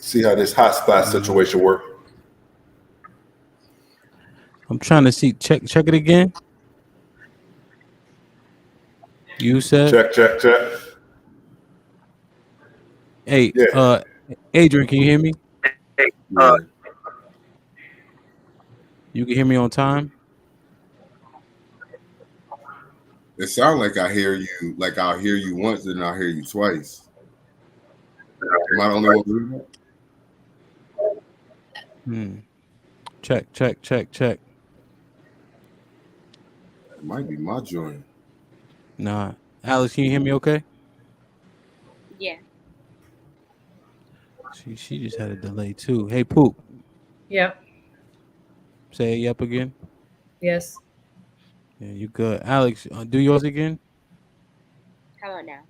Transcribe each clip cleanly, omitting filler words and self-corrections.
See how this hotspot situation work. I'm trying to see. Check it again. You said check. Hey, Yeah. Adrian, can you hear me? Yeah. You can hear me on time? It sounds like I hear you. Like I'll hear you once and I'll hear you twice. Am I the only one doing that? Check. It might be my joint. Nah. Alex, can you hear me okay? Yeah. She just had a delay too. Hey, Poop. Yeah. Say yep again. Yes. Yeah, you good. Alex, do yours again. How about now?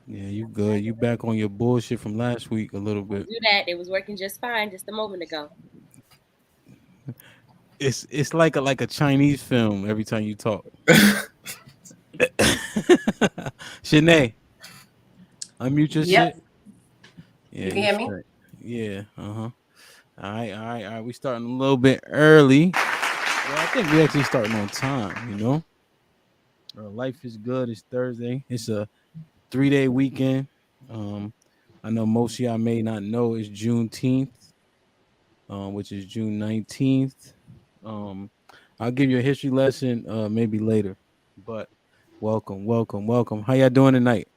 Yeah, you good. You back on your bullshit from last week a little bit. Do that. It was working just fine just a moment ago. It's like a Chinese film every time you talk. Shanae, unmute your shit. Yeah, you can hear me? Yeah. All right. We starting a little bit early. Well, I think we actually starting on time. You know, life is good. It's Thursday. It's a 3-day weekend. I know most of y'all may not know it's Juneteenth, which is June 19th. I'll give you a history lesson maybe later, but welcome. How y'all doing tonight?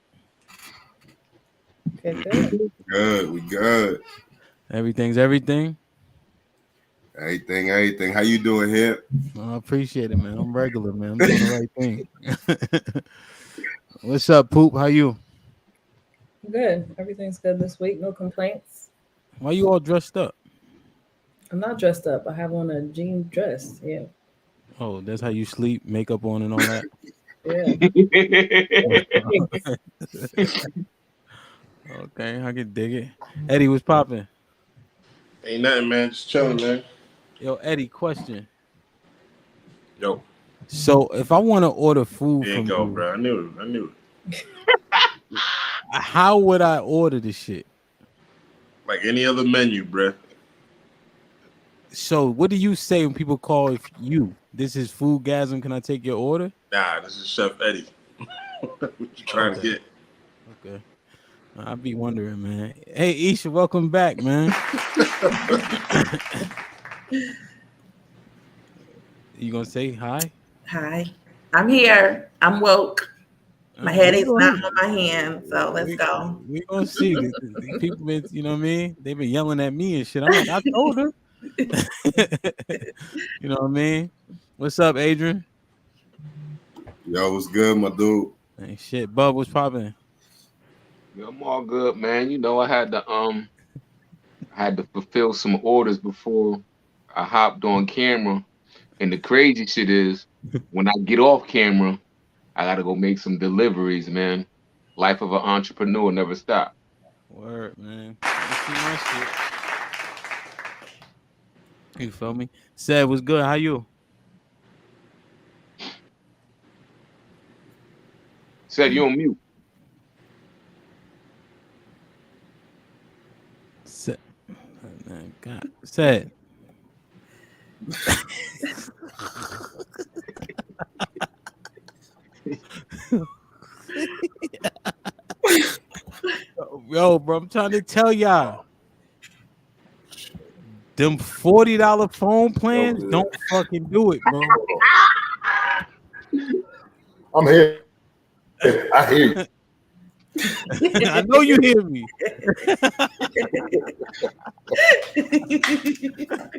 Good. We good. Everything's everything. Everything. How you doing, Hip? I appreciate it, man. I'm regular, man. I'm doing the right thing. What's up, Poop? How you? Good. Everything's good this week. No complaints. Why you all dressed up? I'm not dressed up. I have on a jean dress. Yeah. Oh, that's how you sleep, makeup on and all that? Yeah. Okay, I can dig it. Eddie, what's popping? Ain't nothing, man. Just chilling, man. Yo, Eddie, question. Yo. So if I want to order food There from you go, you, bro. I knew it. how would I order this shit? Like any other menu, bro. So what do you say when people call you? This is Foodgasm. Can I take your order? Nah, this is Chef Eddie. What you trying to get? Okay. I be wondering, man. Hey, Isha, welcome back, man. You gonna say hi? Hi, I'm here. I'm woke. My head is not on my hand, so let's go. We gonna see. The people been, you know what I mean? They've been yelling at me and shit. I'm like, I told her. You know what I mean? What's up, Adrian? Yo, what's good, my dude? Hey, shit, Bub, what's popping? Yeah, I'm all good, man. You know, I had to fulfill some orders before I hopped on camera. And the crazy shit is, when I get off camera, I gotta go make some deliveries, man. Life of an entrepreneur never stop. Word, man. My shit. You feel me? Said, what's good? How you? Said you on mute. Said, God. Said. Yo, bro, I'm trying to tell y'all. Them $40 phone plans don't fucking do it, bro. I'm here. I hear you. I know you hear me.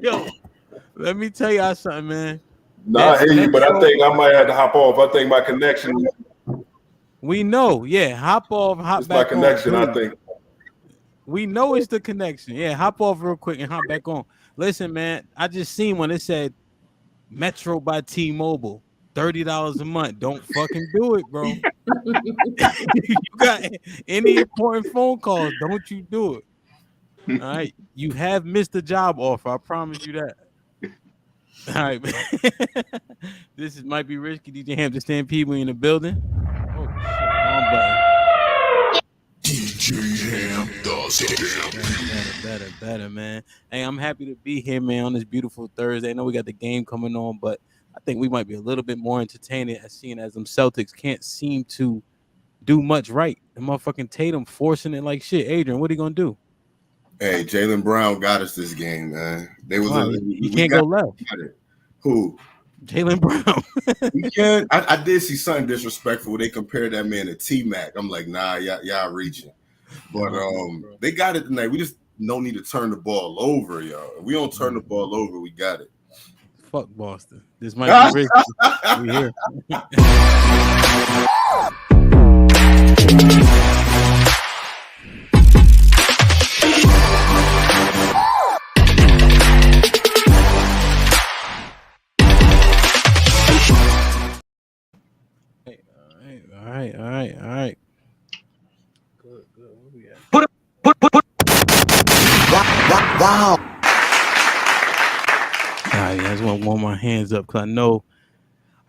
Yo, let me tell y'all something, man. I hear you, but I think I might have to hop off. I think my connection. We know, yeah. Hop off, hop it's back my connection, on. I think. We know it's the connection. Yeah, hop off real quick and hop back on. Listen, man, I just seen one. It said Metro by T-Mobile, $30 a month. Don't fucking do it, bro. You got any important phone calls? Don't you do it? All right, you have missed the job offer. I promise you that. All right, man. This might be risky. DJ Ham to stand people in the building. Oh shit, wrong button. DJ Better, man. Hey, I'm happy to be here, man, on this beautiful Thursday. I know we got the game coming on, but I think we might be a little bit more entertaining as seeing as them Celtics can't seem to do much right. The motherfucking Tatum forcing it like shit. Adrian, what are you gonna do? Hey, Jaylen Brown got us this game, man. They was He can't go left. Who? Jaylen Brown. He can. I did see something disrespectful. They compared that man to T-Mac. I'm like, nah, y'all reaching. But they got it tonight. We just don't need to turn the ball over, y'all. If we don't turn the ball over, we got it. Fuck Boston. This might be risky. We here. All right. Good. Where we at? Put. Wow. All right, I just want to warm my hands up because I know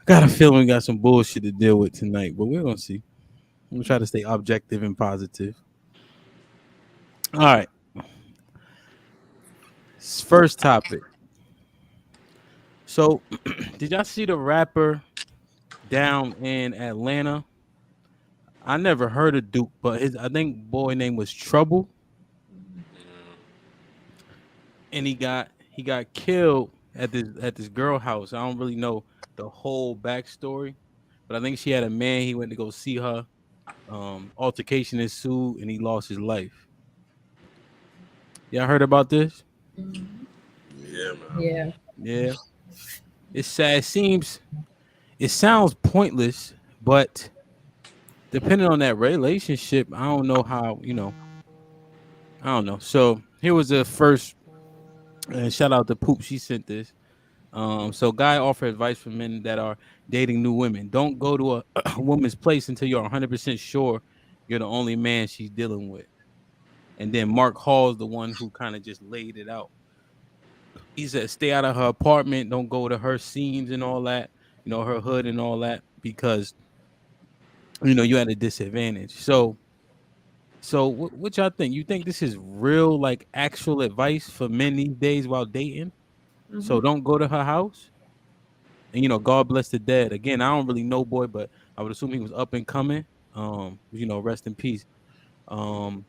I got a feeling we got some bullshit to deal with tonight, but we're gonna see. I'm gonna try to stay objective and positive. All right. First topic. So, did y'all see the rapper down in Atlanta? I never heard of Duke, but I think boy name was Trouble, and he got killed at this girl house. I don't really know the whole backstory, but I think she had a man. He went to go see her. Altercation ensued, and he lost his life. Y'all heard about this? Yeah, man. Yeah. It's sad. It sounds pointless, but depending on that relationship, I don't know how, I don't know. So here was the first, and shout out to Poop. She sent this. So guy offer advice for men that are dating new women. Don't go to a woman's place until you're 100% sure you're the only man she's dealing with. And then Mark Hall's the one who kind of just laid it out. He said, stay out of her apartment. Don't go to her scenes and all that, her hood and all that, because, you're at a disadvantage. So what y'all think? You think this is real, like actual advice for men these days while dating? Mm-hmm. So don't go to her house. And, God bless the dead. Again, I don't really know, boy, but I would assume he was up and coming. Rest in peace. In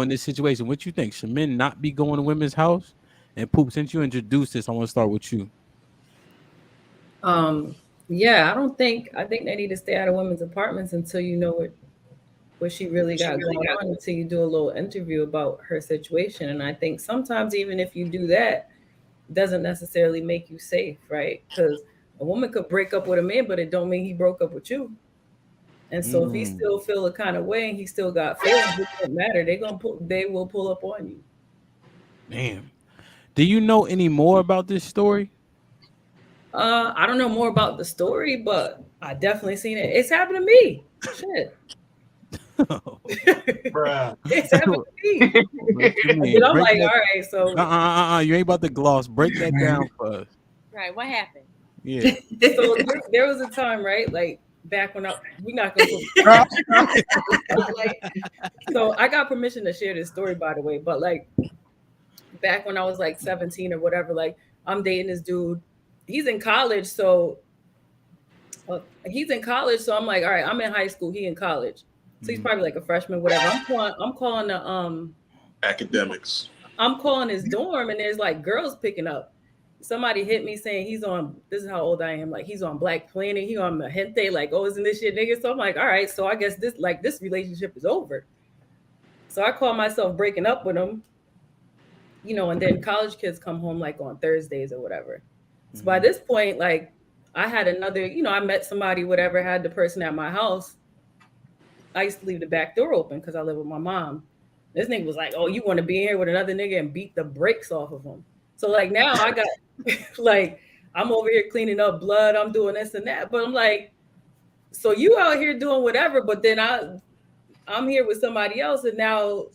this situation, what you think? Should men not be going to women's house? And Poop, since you introduced this, I want to start with you. Yeah, I think they need to stay out of women's apartments until you know what she really got going on, until you do a little interview about her situation. And I think sometimes even if you do that, it doesn't necessarily make you safe, right? Because a woman could break up with a man, but it don't mean he broke up with you. And so if he still feel a kind of way and he still got feelings, it doesn't matter. They will pull up on you. Damn. Do you know any more about this story? I don't know more about the story, but I definitely seen it. It's happened to me. Shit. It's happened to me. And I'm like, all right, so you ain't about to gloss. Break that down for us. Right. What happened? Yeah. So there was a time, right? Like back when we're not gonna so I got permission to share this story, by the way, but like back when I was like 17 or whatever, like I'm dating this dude. He's in college, so I'm like, all right, I'm in high school, he in college. So he's probably like a freshman, whatever. I'm calling the academics. I'm calling his dorm and there's like girls picking up. Somebody hit me saying this is how old I am, like he's on Black Planet, he on Mahente, like, oh, isn't this shit nigga? So I'm like, all right, so I guess this relationship is over. So I call myself breaking up with him, and then college kids come home like on Thursdays or whatever. So by this point, like I had another, I met somebody, whatever, had the person at my house. I used to leave the back door open because I live with my mom. This nigga was like, oh, you want to be in here with another nigga and beat the brakes off of him. So like now I got like, I'm over here cleaning up blood. I'm doing this and that. But I'm like, so you out here doing whatever, but then I'm here with somebody else. And now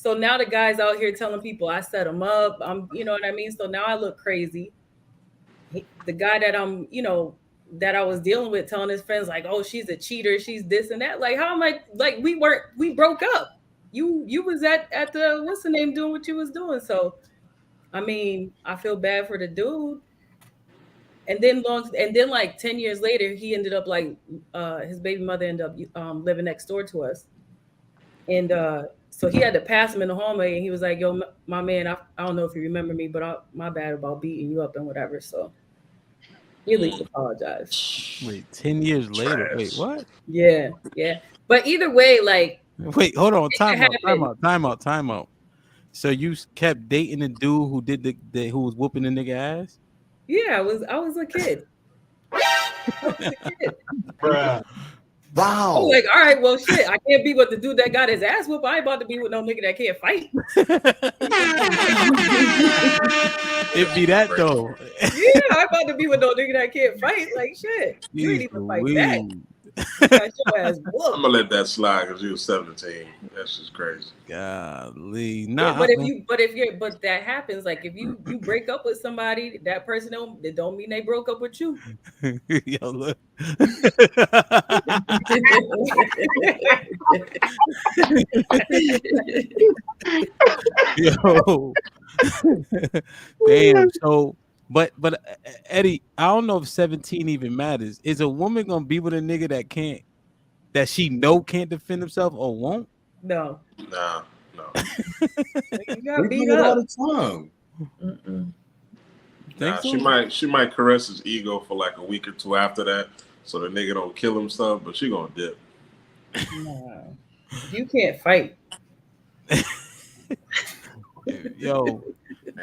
the guy's out here telling people I set him up. You know what I mean? So now I look crazy. The guy that that I was dealing with telling his friends like, oh, she's a cheater, she's this and that. Like, how am I, like, we broke up. you was at the what's the name doing what you was doing. So I mean, I feel bad for the dude. And then like 10 years later, he ended up like his baby mother ended up living next door to us. And so he had to pass him in the hallway, and he was like, "Yo, my man, I don't know if you remember me, but my bad about beating you up and whatever." So he at least apologized. Wait, 10 years later. Wait, what? Yeah. But either way, like, Wait, hold on. Time happened. out. So you kept dating the dude who did who was whooping the nigga ass? Yeah, I was a kid. Bruh. Wow. I'm like, all right, well, shit, I can't be with the dude that got his ass whooped. I ain't about to be with no nigga that can't fight. It be that though. Yeah, I'm about to be with no nigga that can't fight. Like, shit, you ain't even fight back. You got your ass whooped. I'm gonna let that slide because you was 17. That's just crazy. Golly, Yeah, but that happens. Like, if you break up with somebody, that person don't mean they broke up with you. Yo, look. Yo, damn. So, but Eddie, I don't know if 17 even matters. Is a woman gonna be with a nigga that she can't defend himself or won't? No. No. You got beat all up. the time. Nah, so? she might caress his ego for like a week or two after that, so the nigga don't kill himself, but she gonna dip. Nah. You can't fight. Yo,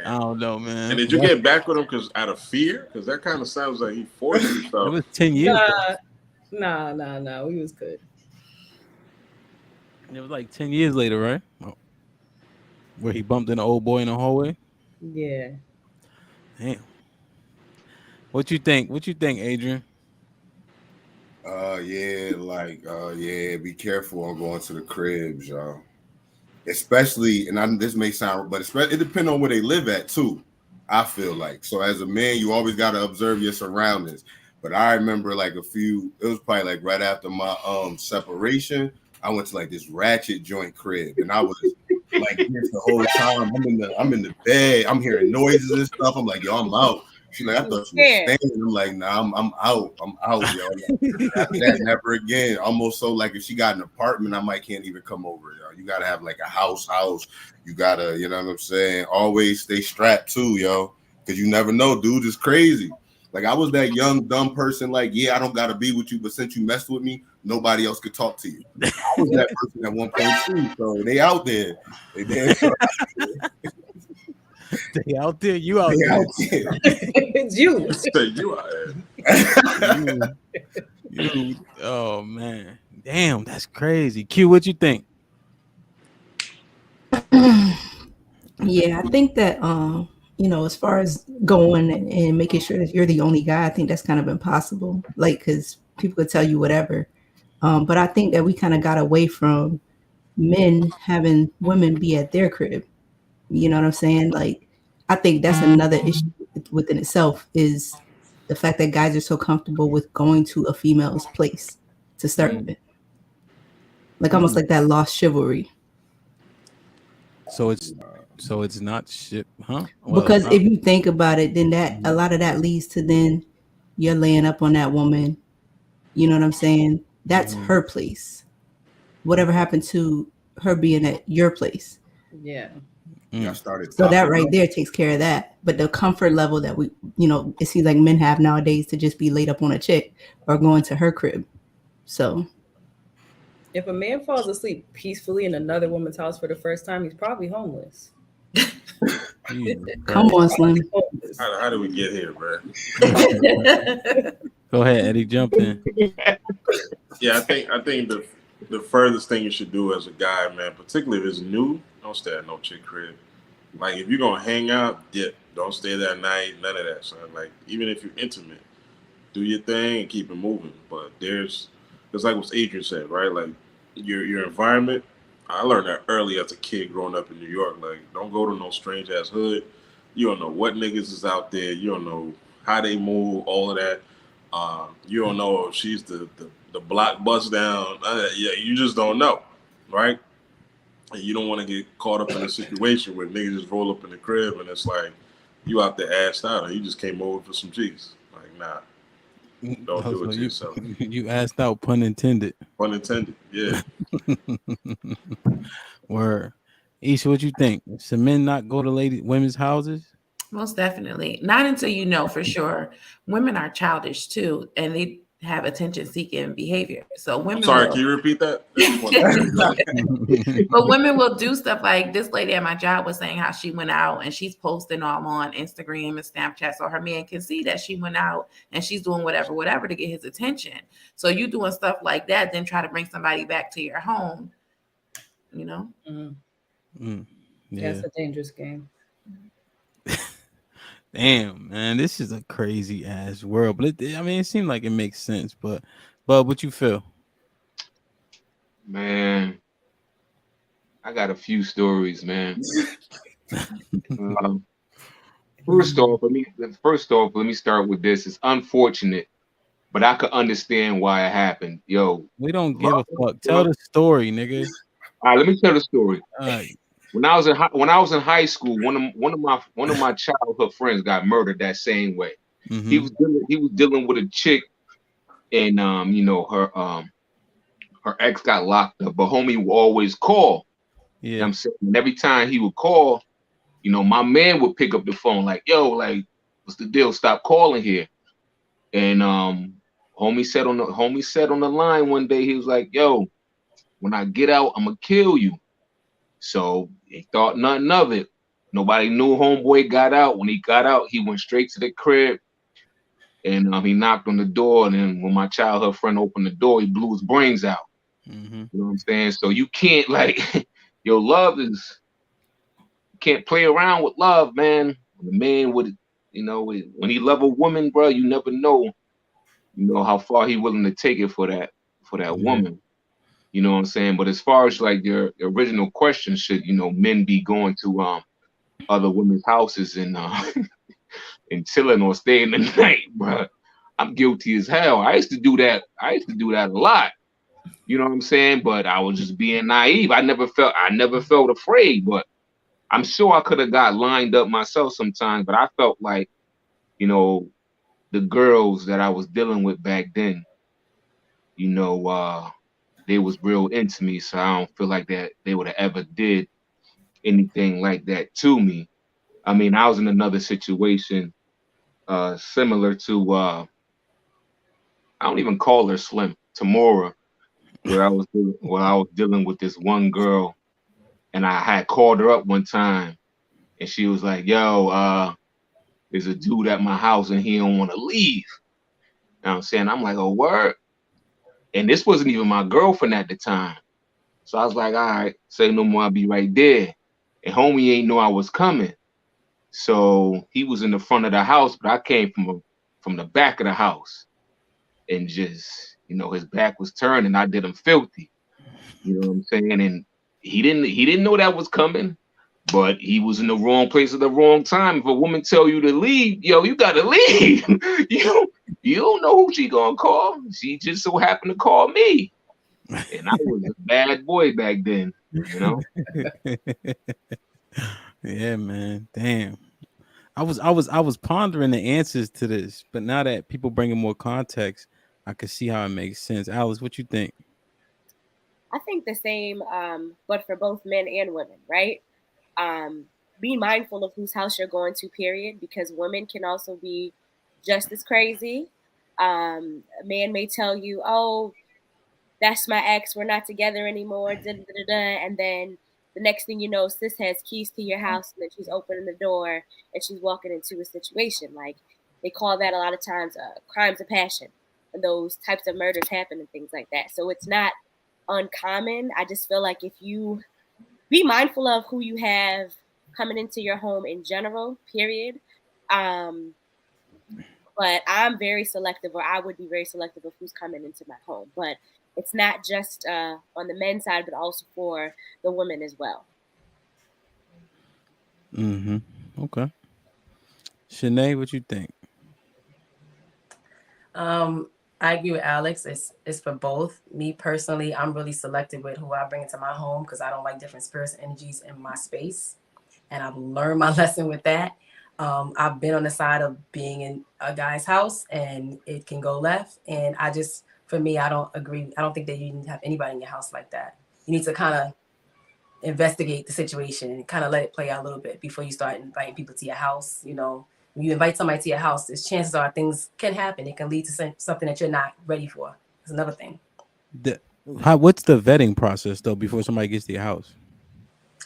I don't know, man. And did you get back with him because out of fear? Because that kind of sounds like he forced himself. It was 10 years. Nah. We was good. It was like 10 years later, right? Oh. Where he bumped in an old boy in the hallway. Yeah. Damn. What you think, Adrian? Be careful on going to the cribs, y'all. Especially, this may sound, but it depends on where they live at too. I feel like so as a man, you always got to observe your surroundings. But I remember like it was probably like right after my separation, I went to like this ratchet joint crib, and I was like this the whole time. I'm in the bed, I'm hearing noises and stuff. I'm like, yo, I'm out. She's like, I thought you were staying. I'm like, nah, I'm out, yo. After that, never again. Almost so like if she got an apartment, I can't even come over, yo. You gotta have like a house. You gotta, you know what I'm saying? Always stay strapped too, yo, because you never know, dude is crazy. Like I was that young dumb person, like, yeah, I don't gotta be with you, but since you messed with me, nobody else could talk to you. I was that person at 1.2, so they out there. They out there, you out there. It's you. You out there. You. Oh man, damn, that's crazy. Q, what you think? Yeah, I think that as far as going and making sure that you're the only guy, I think that's kind of impossible. Like, because people could tell you whatever. But I think that we kind of got away from men having women be at their crib. You know what I'm saying? Like, I think that's another issue within itself is the fact that guys are so comfortable with going to a female's place to start with. Like almost like that lost chivalry. So it's not shit, huh? Well, because if you think about it, then a lot of that leads to then you're laying up on that woman. You know what I'm saying? That's her place. Whatever happened to her being at your place? Yeah. So that right there takes care of that. But the comfort level that it seems like men have nowadays to just be laid up on a chick or going to her crib. So if a man falls asleep peacefully in another woman's house for the first time, he's probably homeless. Come on, Slim. How do we get here, bro? Go ahead, Eddie, jump in. Yeah, I think the furthest thing you should do as a guy, man, particularly if it's new, don't stay at no chick crib. Like if you're gonna hang out, dip. Don't stay that night, none of that. So like even if you're intimate, do your thing and keep it moving. But it's like what Adrian said, right? Like your environment. I learned that early as a kid growing up in New York. Like, don't go to no strange ass hood. You don't know what niggas is out there. You don't know how they move, all of that. You don't know if she's the block bust down. Yeah, you just don't know, right? And you don't want to get caught up in a situation where niggas just roll up in the crib and it's like you out there assed out and you just came over for some cheese. Like, nah, don't do it to yourself. You asked out, pun intended. Pun intended, yeah. Word. Isha, what you think? Should men not go to women's houses? Most definitely. Not until you know for sure. Women are childish too, and they have attention-seeking behavior. So women. Sorry, can you repeat that? But women will do stuff like this lady at my job was saying how she went out and she's posting all on Instagram and Snapchat so her man can see that she went out and she's doing whatever to get his attention. So you doing stuff like that, then try to bring somebody back to your home, you know? Yeah. That's a dangerous game. Damn, man, this is a crazy ass world. But it seemed like it makes sense. But what you feel? Man, I got a few stories, man. First off, let me start with this. It's unfortunate, but I could understand why it happened. Yo, we don't give a fuck. Tell the story, nigga. All right, let me tell the story. When I was in high school, one of my childhood friends got murdered that same way. Mm-hmm. He was dealing with a chick, and her ex got locked up, but homie would always call. Yeah, you know what I'm saying, and every time he would call, my man would pick up the phone like, "Yo, like, what's the deal? Stop calling here." And homie said on the line one day, he was like, "Yo, when I get out, I'm gonna kill you." So he thought nothing of it. Nobody knew homeboy got out. When he got out, he went straight to the crib and he knocked on the door. And then when my childhood friend opened the door, he blew his brains out. Mm-hmm. You know what I'm saying? So you can't love is, you can't play around with love, man. When the man would, when he love a woman, bro, you never know, how far he willing to take it for that woman. You know what I'm saying? But as far as like your original question, should men be going to other women's houses and and chilling or staying the night, bro? I'm guilty as hell. I used to do that a lot. You know what I'm saying? But I was just being naive. I never felt afraid, but I'm sure I could have got lined up myself sometimes. But I felt like, the girls that I was dealing with back then, they was real into me, so I don't feel like that they would have ever did anything like that to me. I mean, I was in another situation similar to I don't even call her Slim, Tamora, where I was dealing with this one girl, and I had called her up one time, and she was like, "Yo, there's a dude at my house, and he don't want to leave." You know what I'm saying? I'm like, "Oh, word." And this wasn't even my girlfriend at the time. So I was like, "All right, say no more, I'll be right there." And homie ain't know I was coming. So he was in the front of the house, but I came from the back of the house. And just, his back was turned and I did him filthy. You know what I'm saying? And he didn't know that was coming, but he was in the wrong place at the wrong time. If a woman tell you to leave, you gotta leave. You don't know who she gonna call. She just so happened to call me. And I was a bad boy back then, Yeah, man. Damn. I was pondering the answers to this, but now that people bringing more context, I can see how it makes sense. Alice, what you think? I think the same, but for both men and women, right? Be mindful of whose house you're going to, period, because women can also be just as crazy. A man may tell you, "Oh, that's my ex, we're not together anymore," and then the next thing you know, sis has keys to your house and then she's opening the door and she's walking into a situation. Like, they call that a lot of times crimes of passion, and those types of murders happen and things like that. So it's not uncommon. I just feel like if you be mindful of who you have coming into your home in general, period. But I'm very selective, or I would be very selective of who's coming into my home. But it's not just on the men's side, but also for the women as well. Mm-hmm. Okay. Shanae, what you think? I I agree with Alex. It's for both. Me personally, I'm really selective with who I bring into my home because I don't like different spirits and energies in my space. And I've learned my lesson with that. I've been on the side of being in a guy's house and it can go left. And for me, I don't agree. I don't think that you need to have anybody in your house like that. You need to kind of investigate the situation and kind of let it play out a little bit before you start inviting people to your house. You know, when you invite somebody to your house, there's chances are things can happen. It can lead to something that you're not ready for. That's another thing. What's the vetting process though before somebody gets to your house?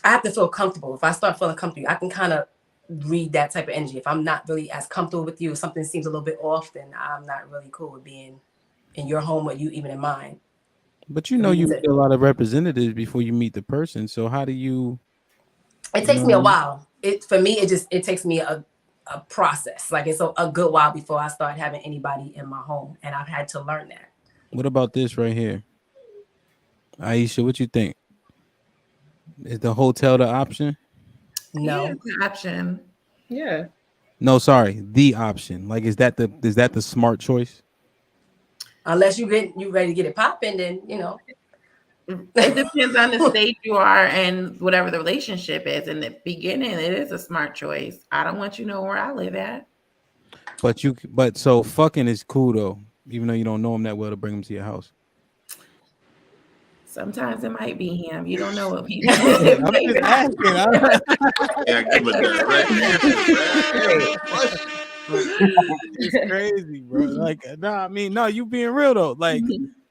I have to feel comfortable. If I start feeling comfortable, I can kind of read that type of energy. If I'm not really as comfortable with you, if something seems a little bit off, then I'm not really cool with being in your home or you even in mine. But you meet a lot of representatives before you meet the person. So how do you? It takes me a while. For me, it takes me a process. Like it's a good while before I start having anybody in my home, and I've had to learn that. What about this right here, Aisha? What you think? Is the hotel the option? No, yeah, it's an option. Yeah. No, sorry, the option. Like, is that the smart choice? Unless you ready to get it popping, then you know. It depends on the stage you are and whatever the relationship is. In the beginning, it is a smart choice. I don't want you to know where I live at. But so fucking is cool though, even though you don't know him that well to bring him to your house. Sometimes it might be him. You don't know what people. I'm just asking. Yeah, give a direct answer. It's crazy, bro. Like, no, you being real though. Like,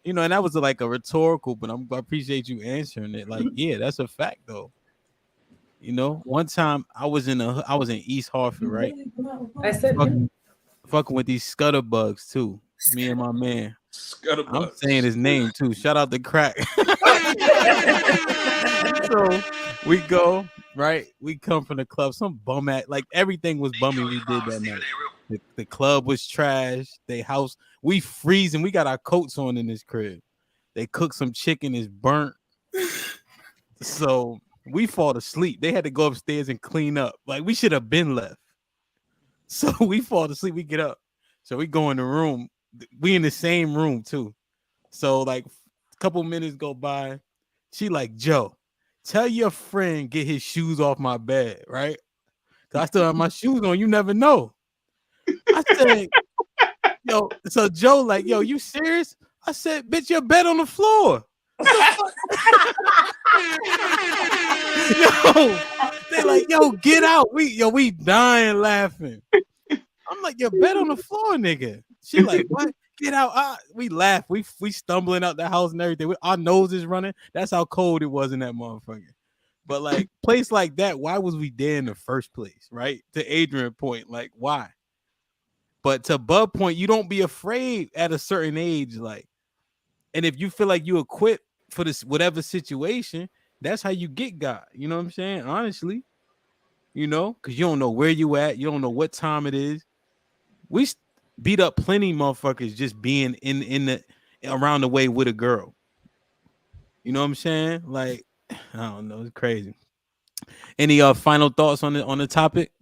you know, and that was like a rhetorical, but I appreciate you answering it. Like, yeah, that's a fact though. You know, one time I was in East Hartford, right? I said fucking with these scutterbugs too. Me and my man. Scutterbugs. I'm saying his name too. Shout out to Crack. So we go, right? We come from the club. Some bum at like everything was bummy we did that night. The club was trash. They house, we freezing. We got our coats on in this crib. They cooked some chicken, it's burnt. So we fall asleep. They had to go upstairs and clean up. Like we should have been left. So we fall asleep. We get up. So we go in the room. We in the same room too. So like a couple minutes go by. She like, Joe, tell your friend get his shoes off my bed, right? Cause I still have my shoes on. You never know. I said, yo. So Joe like, yo, you serious? I said, bitch, your bed on the floor. Yo, they like, yo, get out. We dying laughing. I'm like, your bed on the floor, nigga. She like, what? Get out. We laugh. We stumbling out the house and everything. Our nose is running. That's how cold it was in that motherfucker. But like, place like that, why was we there in the first place, right? To Adrian's point, like, why? But to Bub point, you don't be afraid at a certain age, like, and if you feel like you equipped for this whatever situation, that's how you get God. You know what I'm saying? Honestly, you know, because you don't know where you at, you don't know what time it is. We beat up plenty motherfuckers just being in the around the way with a girl. You know what I'm saying? Like, I don't know, it's crazy. Any final thoughts on the topic?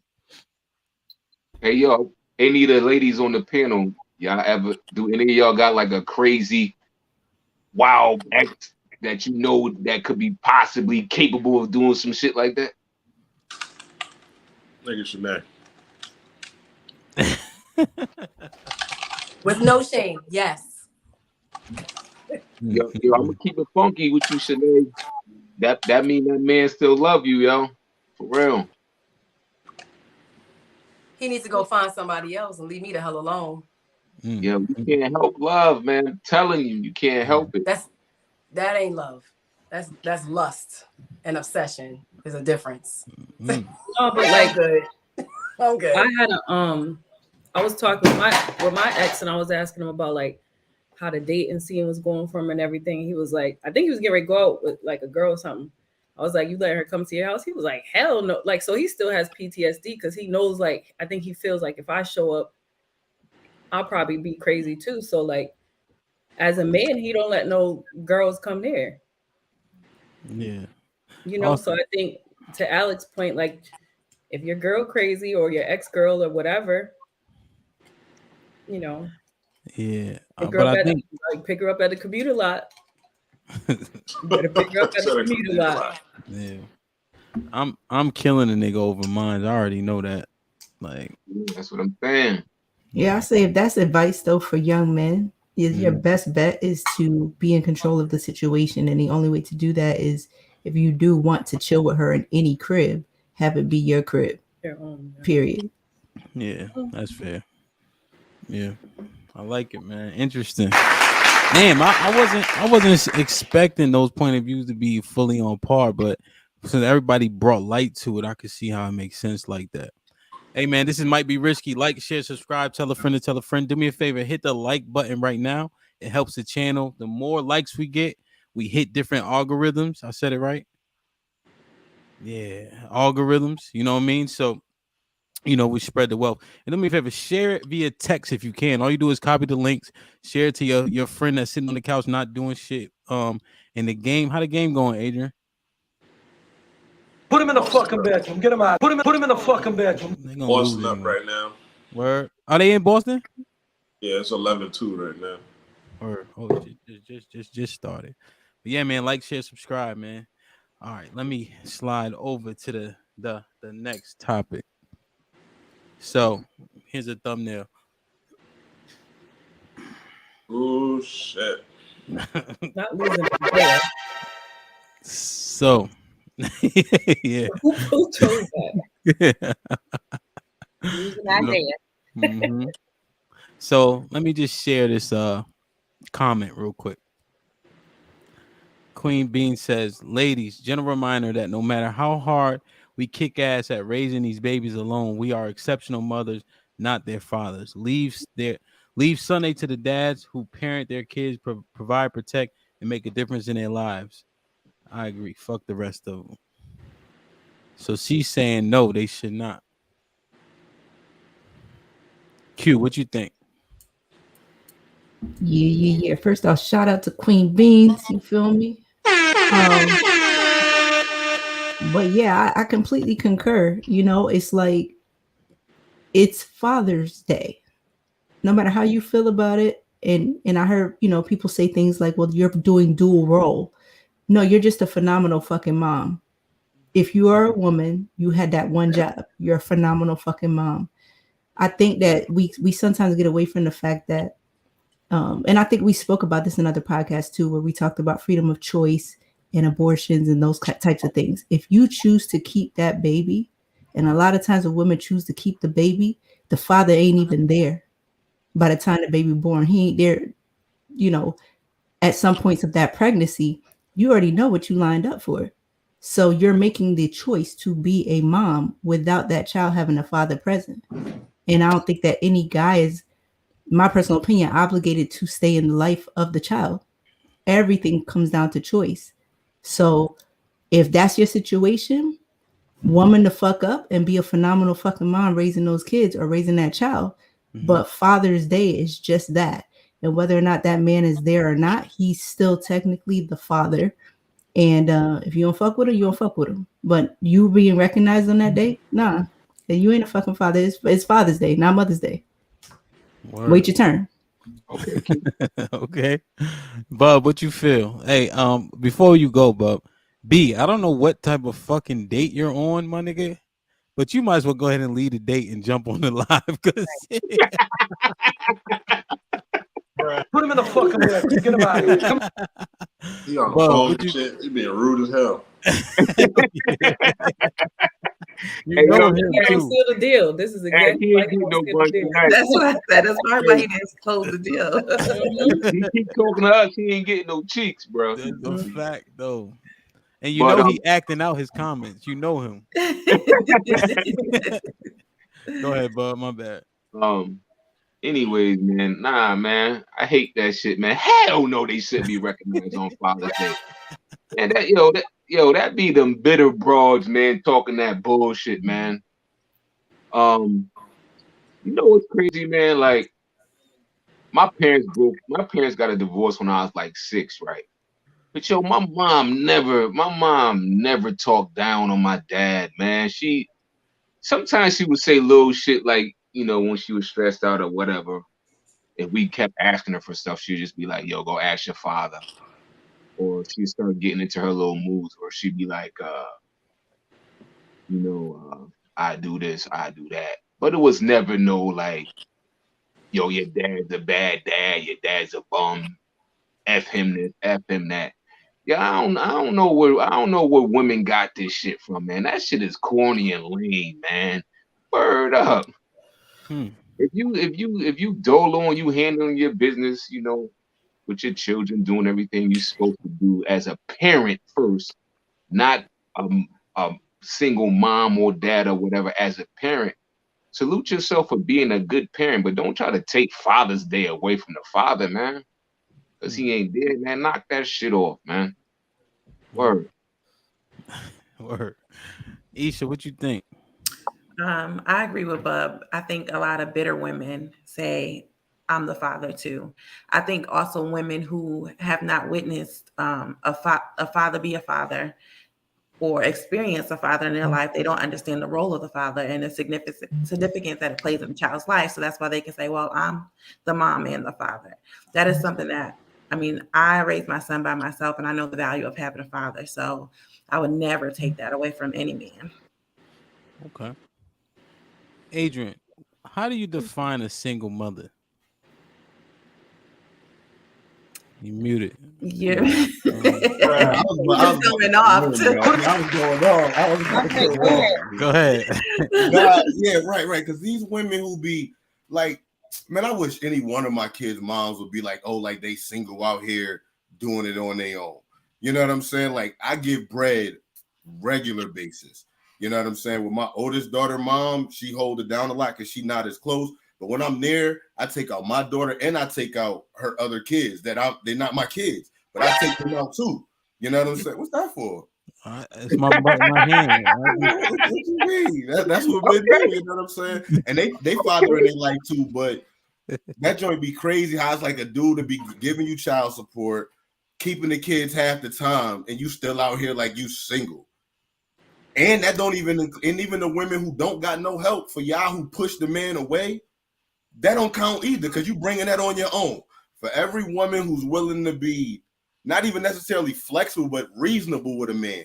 Hey yo, any of the ladies on the panel, do any of y'all got like a crazy wild ex that you know that could be possibly capable of doing some shit like that? Nigga With no shame, yes. Yo, I'm gonna keep it funky with you, Shanae. That mean that man still love you, yo. For real. He needs to go find somebody else and leave me the hell alone. Yeah, you can't help love, man. I'm telling you, you can't help it. That ain't love. That's lust and obsession. There's a difference. No, but like I'm good. I had I was talking with my ex and I was asking him about like how the date and seeing was going for him and everything. He was like, I think he was getting ready to go out with like a girl or something. I was like, you let her come to your house? He was like, hell no. Like, so he still has PTSD because he knows, like, I think he feels like if I show up, I'll probably be crazy too. So like, as a man, he don't let no girls come there. Yeah. You know, so I think to Alex's point, like, if your girl crazy or your ex-girl or whatever, you know. Yeah, Pick her but up I at think pick her up at the commuter lot. Better pick her up at the commuter lot. yeah, I'm killing a nigga over mines. I already know that. Like, That's what I'm saying. Yeah, I say if that's advice though for young men, is your best bet is to be in control of the situation, and the only way to do that is if you do want to chill with her in any crib, have it be your crib. Their own. Period. yeah, that's fair. Yeah, I like it, man. Interesting. Damn, I wasn't expecting those point of views to be fully on par, but since everybody brought light to it, I could see how it makes sense like that. Hey man, this is might be risky. Like, share, subscribe, tell a friend to tell a friend. Do me a favor, hit the like button right now. It helps the channel. The more likes we get, we hit different algorithms. I said it right. Yeah, algorithms. You know what I mean? So we spread the wealth. And do me a favor, share it via text if you can. All you do is copy the links, share it to your friend that's sitting on the couch not doing shit. In the game, how the game going, Adrian? Put him in the fucking bedroom. Get him out. Put him in the fucking bedroom. They gonna Boston lose up anyway. right now. Word. Are they in Boston? Yeah, it's 11-2 right now. Or just started. But yeah, man, like, share, subscribe, man. All right, let me slide over to the next topic. So here's a thumbnail. Oh shit. Not losing there. So yeah. Who chose that? Losing Isaiah. Mhm. So let me just share this comment real quick. Queen Bean says, ladies, general reminder that no matter how hard we kick ass at raising these babies alone, we are exceptional mothers, not their fathers. Leave Sunday to the dads who parent their kids, provide, protect, and make a difference in their lives. I agree. Fuck the rest of them. So she's saying no, they should not. Q, what you think? Yeah. First off, shout out to Queen Beans. You feel me? But yeah, I completely concur. It's like it's Father's Day. No matter how you feel about it, and I heard people say things like, "Well, you're doing dual role." No, you're just a phenomenal fucking mom. If you are a woman, you had that one job. You're a phenomenal fucking mom. I think that we sometimes get away from the fact that, and I think we spoke about this in other podcasts too, where we talked about freedom of choice and abortions and those types of things. If you choose to keep that baby, and a lot of times when women choose to keep the baby, the father ain't even there by the time the baby born. He ain't there, at some points of that pregnancy, you already know what you lined up for. So you're making the choice to be a mom without that child having a father present. And I don't think that any guy is, my personal opinion, obligated to stay in the life of the child. Everything comes down to choice. So if that's your situation, woman to fuck up and be a phenomenal fucking mom raising those kids or raising that child. Mm-hmm. But Father's Day is just that. And whether or not that man is there or not, he's still technically the father. And if you don't fuck with him, you don't fuck with him. But you being recognized on that day, nah. You ain't a fucking father. It's Father's Day, not Mother's Day. Word. Wait your turn. Okay. Okay. Bub, what you feel? Hey, before you go, Bub, B, I don't know what type of fucking date you're on, my nigga, but you might as well go ahead and lead the date and jump on the live. Put him in the fucking bed. Get him out of here. Come He on the phone and shit. He being rude as hell. You know him too. Seal the deal. This is exactly why he no seal the deal. That's what I said. That's probably why he didn't close the deal. He keep talking to us. He ain't getting no cheeks, bro. That's a fact, though. And he acting out his comments. You know him. Go ahead, bud. My bad. Anyways, man, man, I hate that shit, man. Hell no, they shouldn't be recognized on Father's Day. And that be them bitter broads, man, talking that bullshit, man. You know what's crazy, man? Like, my parents got a divorce when I was like 6, right? But my mom never talked down on my dad, man. Sometimes she would say little shit like, when she was stressed out or whatever. if we kept asking her for stuff, she'd just be like, "Yo, go ask your father," or she'd start getting into her little moods, or she'd be like, I do this, I do that. But it was never no like, "Yo, your dad's a bad dad, your dad's a bum, f him this, f him that." Yeah, I don't know where women got this shit from, man. That shit is corny and lame, man. Word up. If you dolo and you handling your business, with your children, doing everything you're supposed to do as a parent first, not a single mom or dad or whatever, as a parent, salute yourself for being a good parent, but don't try to take Father's Day away from the father, man. Because he ain't dead, man. Knock that shit off, man. Word. Word. Isha, what you think? I agree with Bub. I think a lot of bitter women say, I'm the father too. I think also women who have not witnessed a father be a father or experience a father in their life, they don't understand the role of the father and the significance that it plays in a child's life. So that's why they can say, well, I'm the mom and the father. That is something that, I raised my son by myself and I know the value of having a father. So I would never take that away from any man. Okay. Adrian, how do you define a single mother? You muted. Yeah. I was going off. Go ahead. Yeah, right. Because these women who be like, man, I wish any one of my kids' moms would be like, oh, like they single out here doing it on their own. You know what I'm saying? Like I give bread regular basis. You know what I'm saying? With my oldest daughter, mom, she hold it down a lot because she's not as close. But when I'm there, I take out my daughter and I take out her other kids they're not my kids, but I take them out too. You know what I'm saying? What's that for? It's my butt in my hand. What you mean? That's what men do. You know what I'm saying? And they father in their life too, but that joint be crazy how it's like a dude to be giving you child support, keeping the kids half the time, and you still out here like you single. And that don't even, and even the women who don't got no help, for y'all who push the man away, that don't count either because you bringing that on your own. For every woman who's willing to be not even necessarily flexible, but reasonable with a man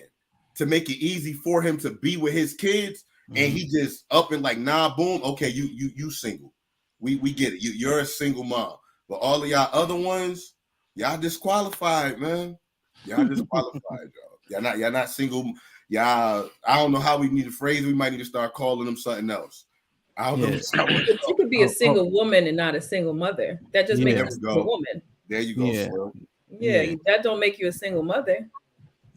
to make it easy for him to be with his kids, and he just up and like, nah, boom, okay, you single. We get it. You're a single mom. But all of y'all other ones, y'all disqualified, man. Y'all disqualified, y'all. Y'all not single. Y'all, I don't know how we need to phrase. We might need to start calling them something else. I don't know. You could be a single woman and not a single mother. That just makes you a single woman. There you go. Yeah, that don't make you a single mother.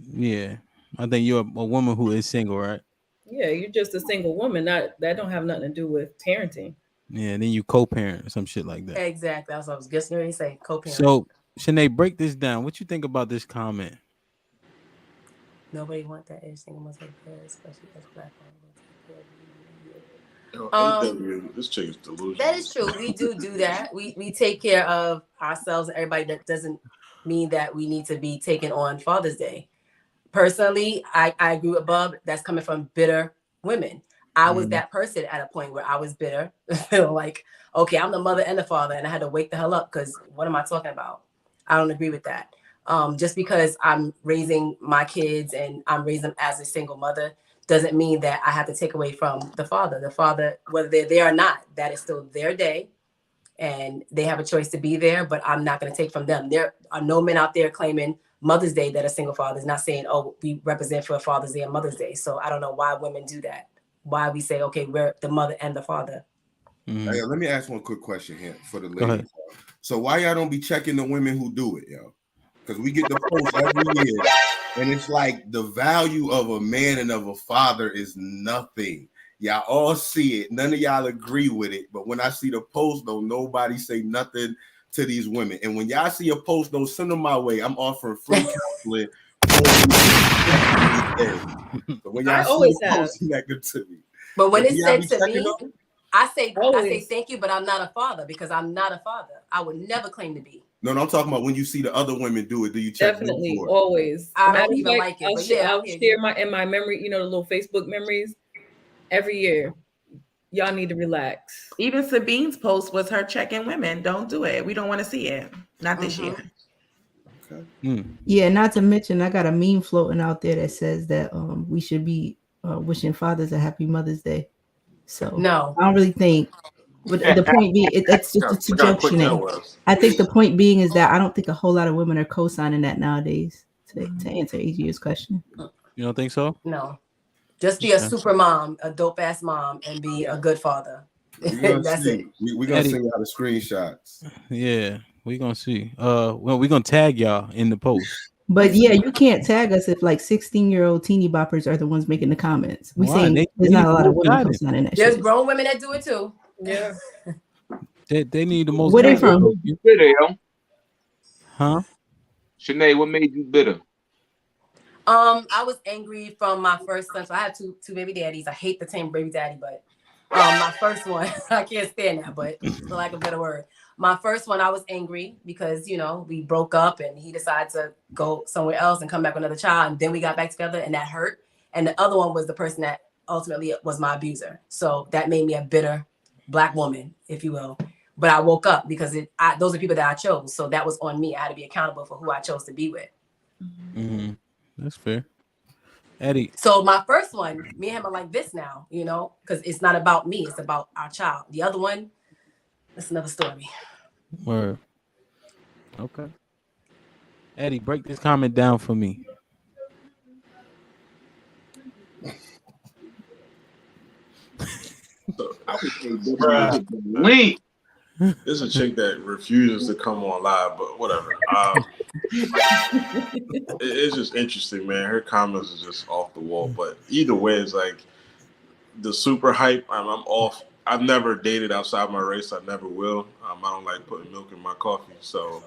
Yeah, I think you're a woman who is single, right? Yeah, you're just a single woman. That don't have nothing to do with parenting. Yeah, and then you co-parent or some shit like that. Exactly. That's what I was just going to say. Co-parent. So, Shanae, break this down. What you think about this comment? Nobody want that every single mother, especially as black women. This chick is delusional. That is true. We do that. We take care of ourselves and everybody. That doesn't mean that we need to be taking on Father's Day. Personally, I agree with Bub. That's coming from bitter women. I was that person at a point where I was bitter. Like, okay, I'm the mother and the father, and I had to wake the hell up because what am I talking about? I don't agree with that. Just because I'm raising my kids and I'm raising them as a single mother doesn't mean that I have to take away from the father. The father, whether they're there or not, that is still their day. And they have a choice to be there, but I'm not going to take from them. There are no men out there claiming Mother's Day that are single fathers, not saying, oh, we represent for Father's Day and Mother's Day. So I don't know why women do that. Why we say, okay, we're the mother and the father. Hey, let me ask one quick question here for the ladies. So why y'all don't be checking the women who do it, yo? Because we get the post every year, and it's like the value of a man and of a father is nothing. Y'all all see it. None of y'all agree with it. But when I see the post, though, nobody say nothing to these women. And when y'all see a post, don't send them my way. I'm offering free counseling. So when y'all see a post, connect to me. But when it's said to me, I say thank you, but I'm not a father because I'm not a father. I would never claim to be. No, I'm talking about when you see the other women do it. Do you check? Definitely, always. I don't even like it. I'll share my memory. You know, the little Facebook memories. Every year, Y'all need to relax. Even Sabine's post was her checking women. Don't do it. We don't want to see it. Not this year. Yeah, not to mention, I got a meme floating out there that says that we should be wishing fathers a happy Mother's Day. So No. I don't really think. But the point being, it's just it's a joke, Sinead. I think the point being is that I don't think a whole lot of women are co-signing that nowadays. To answer AG's question, You don't think so? No. Just be a super mom, a dope ass mom, and be a good father. That's it. We're gonna send y'all the screenshots. Yeah, we're gonna see. Well, we're gonna tag y'all in the post. but yeah, you can't tag us if like 16-year-old teeny boppers are the ones making the comments. We Why? saying They there's not need a lot the of most women guidance. co-signing that There's shit. grown women that do it too. Yeah. They need the most. Where they guidance. from? You bitter, yo? Huh? Sinead, what made you bitter? I was angry from my first son. So I have two baby daddies. I hate the term baby daddy, but my first one, I can't stand that, but for lack of a better word. My first one, I was angry because, you know, we broke up and he decided to go somewhere else and come back with another child. And then we got back together and that hurt. And the other one was the person that ultimately was my abuser. So that made me a bitter Black woman, if you will. But I woke up because those are people that I chose. So that was on me. I had to be accountable for who I chose to be with. Mm-hmm. That's fair. Eddie. So my first one, me and him are like this now, you know, because it's not about me. It's about our child. The other one, that's another story. Word. Okay. Eddie, break this comment down for me. I would say this is a chick that refuses to come on live, but whatever. It's just interesting, man. Her comments are just off the wall. But either way, it's like the super hype. I'm off. I've never dated outside my race. I never will. I don't like putting milk in my coffee. So,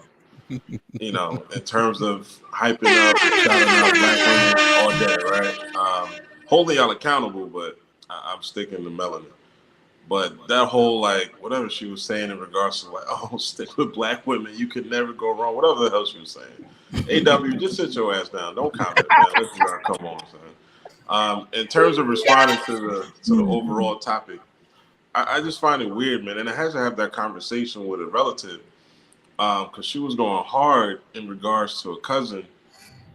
you know, in terms of hyping up, shouting out Black women all day, right? Holding y'all accountable, but I'm sticking to melanin. But that whole, like, whatever she was saying in regards to, like, oh, stick with Black women, you could never go wrong, whatever the hell she was saying. AW, just sit your ass down. Don't comment, man. Let you learn. Come on, son. In terms of responding to the overall topic, I just find it weird, man. And I had to have that conversation with a relative because she was going hard in regards to a cousin.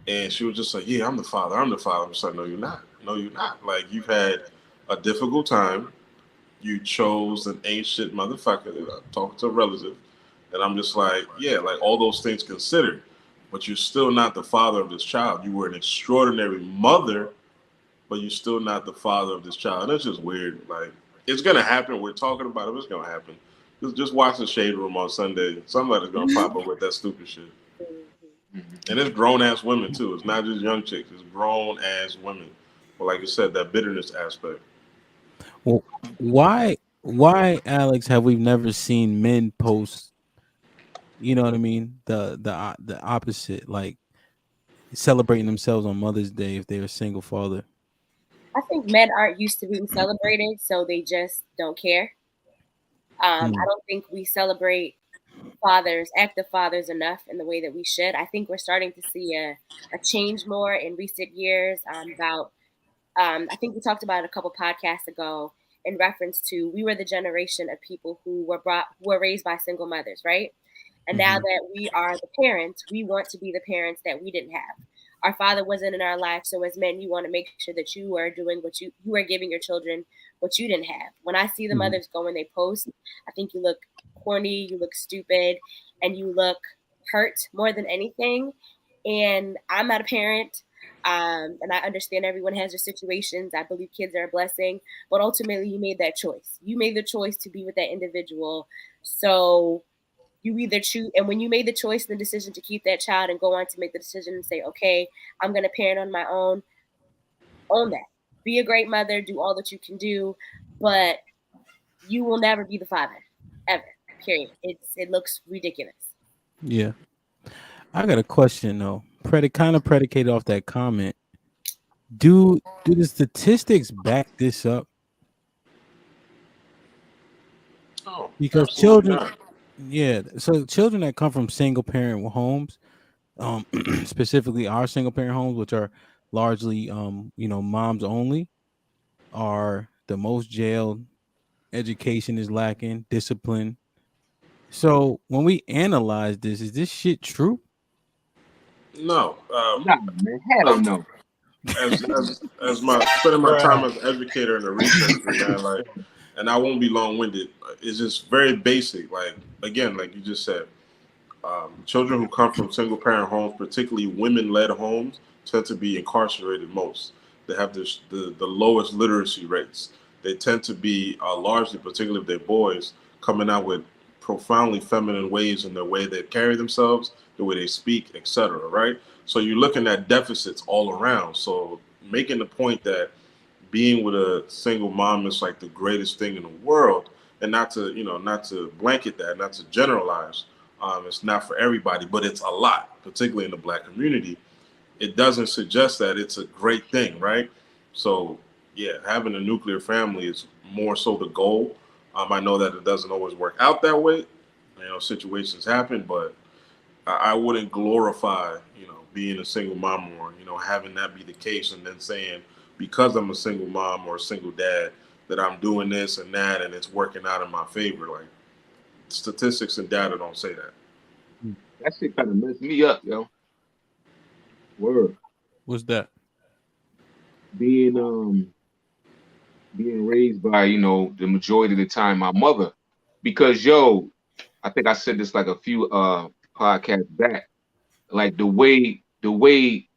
And she was just like, yeah, I'm the father. I'm the father. I'm just like, no, you're not. No, you're not. Like, you've had a difficult time. You chose an ancient motherfucker. Talking to a relative. And I'm just like, yeah, like all those things considered. But you're still not the father of this child. You were an extraordinary mother, but you're still not the father of this child. And that's just weird. Like, it's going to happen. We're talking about it. It's going to happen. Just watch the Shade Room on Sunday. Somebody's going to pop up with that stupid shit. And it's grown-ass women, too. It's not just young chicks. It's grown-ass women. But like you said, that bitterness aspect. Well, why, Alex, have we never seen men post? You know what I mean? The opposite, like celebrating themselves on Mother's Day if they're a single father. I think men aren't used to being celebrated, so they just don't care. I don't think we celebrate active fathers enough in the way that we should. I think we're starting to see a change more in recent years about I think we talked about it a couple podcasts ago in reference to we were the generation of people who were raised by single mothers, right? And now that we are the parents, we want to be the parents that we didn't have. Our father wasn't in our life, so as men, you want to make sure that you are doing what you are giving your children what you didn't have. When I see the mothers go and they post, I think you look corny, you look stupid, and you look hurt more than anything. And I'm not a parent. And I understand everyone has their situations. I believe kids are a blessing, but ultimately you made that choice. You made the choice to be with that individual. So you either choose, and when you made the choice and the decision to keep that child and go on to make the decision and say, okay, I'm going to parent on my own, own that. Be a great mother, do all that you can do, but you will never be the father, ever, period. It looks ridiculous. Yeah. I got a question though. Kind of predicated off that comment. Do the statistics back this up? Oh, Because children, so children that come from single parent homes, specifically our single parent homes, which are largely moms only, are the most jailed education is lacking, discipline. So when we analyze this, is this shit true? No. Nah, man, hell no. As my spending my time as an educator and a researcher, man, like, and I won't be long winded. It's just very basic. Like again, like you just said, children who come from single parent homes, particularly women led homes, tend to be incarcerated most. They have the lowest literacy rates. They tend to be largely, particularly if they're boys, coming out with profoundly feminine ways in the way they carry themselves, the way they speak, etc. Right? So you're looking at deficits all around. So making the point that being with a single mom is like the greatest thing in the world, and not to not to blanket that, not to generalize. It's not for everybody, but it's a lot, particularly in the Black community. It doesn't suggest that it's a great thing, right? So yeah, having a nuclear family is more so the goal. I know that it doesn't always work out that way. Situations happen, but I wouldn't glorify, being a single mom, or, having that be the case and then saying, because I'm a single mom or a single dad, that I'm doing this and that and it's working out in my favor. Like, statistics and data don't say that. That shit kind of messed me up, yo. Word. What's that? Being raised by, the majority of the time my mother. Because I think I said this like a few podcasts back. Like the way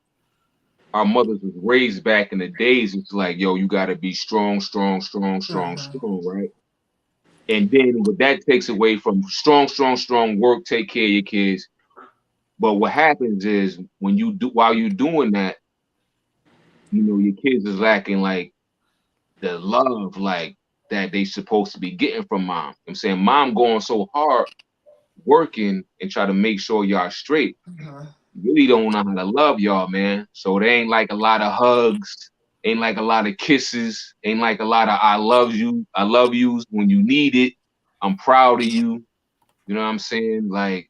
our mothers was raised back in the days, it's like, yo, you gotta be strong, right? And then what that takes away from strong work, take care of your kids. But what happens is while you're doing that, your kids is lacking like the love like that they supposed to be getting from mom. I'm saying mom going so hard working and try to make sure y'all straight. Really don't know how to love y'all, man. So there ain't like a lot of hugs, ain't like a lot of kisses, ain't like a lot of I love yous when you need it. I'm proud of you. You know what I'm saying? Like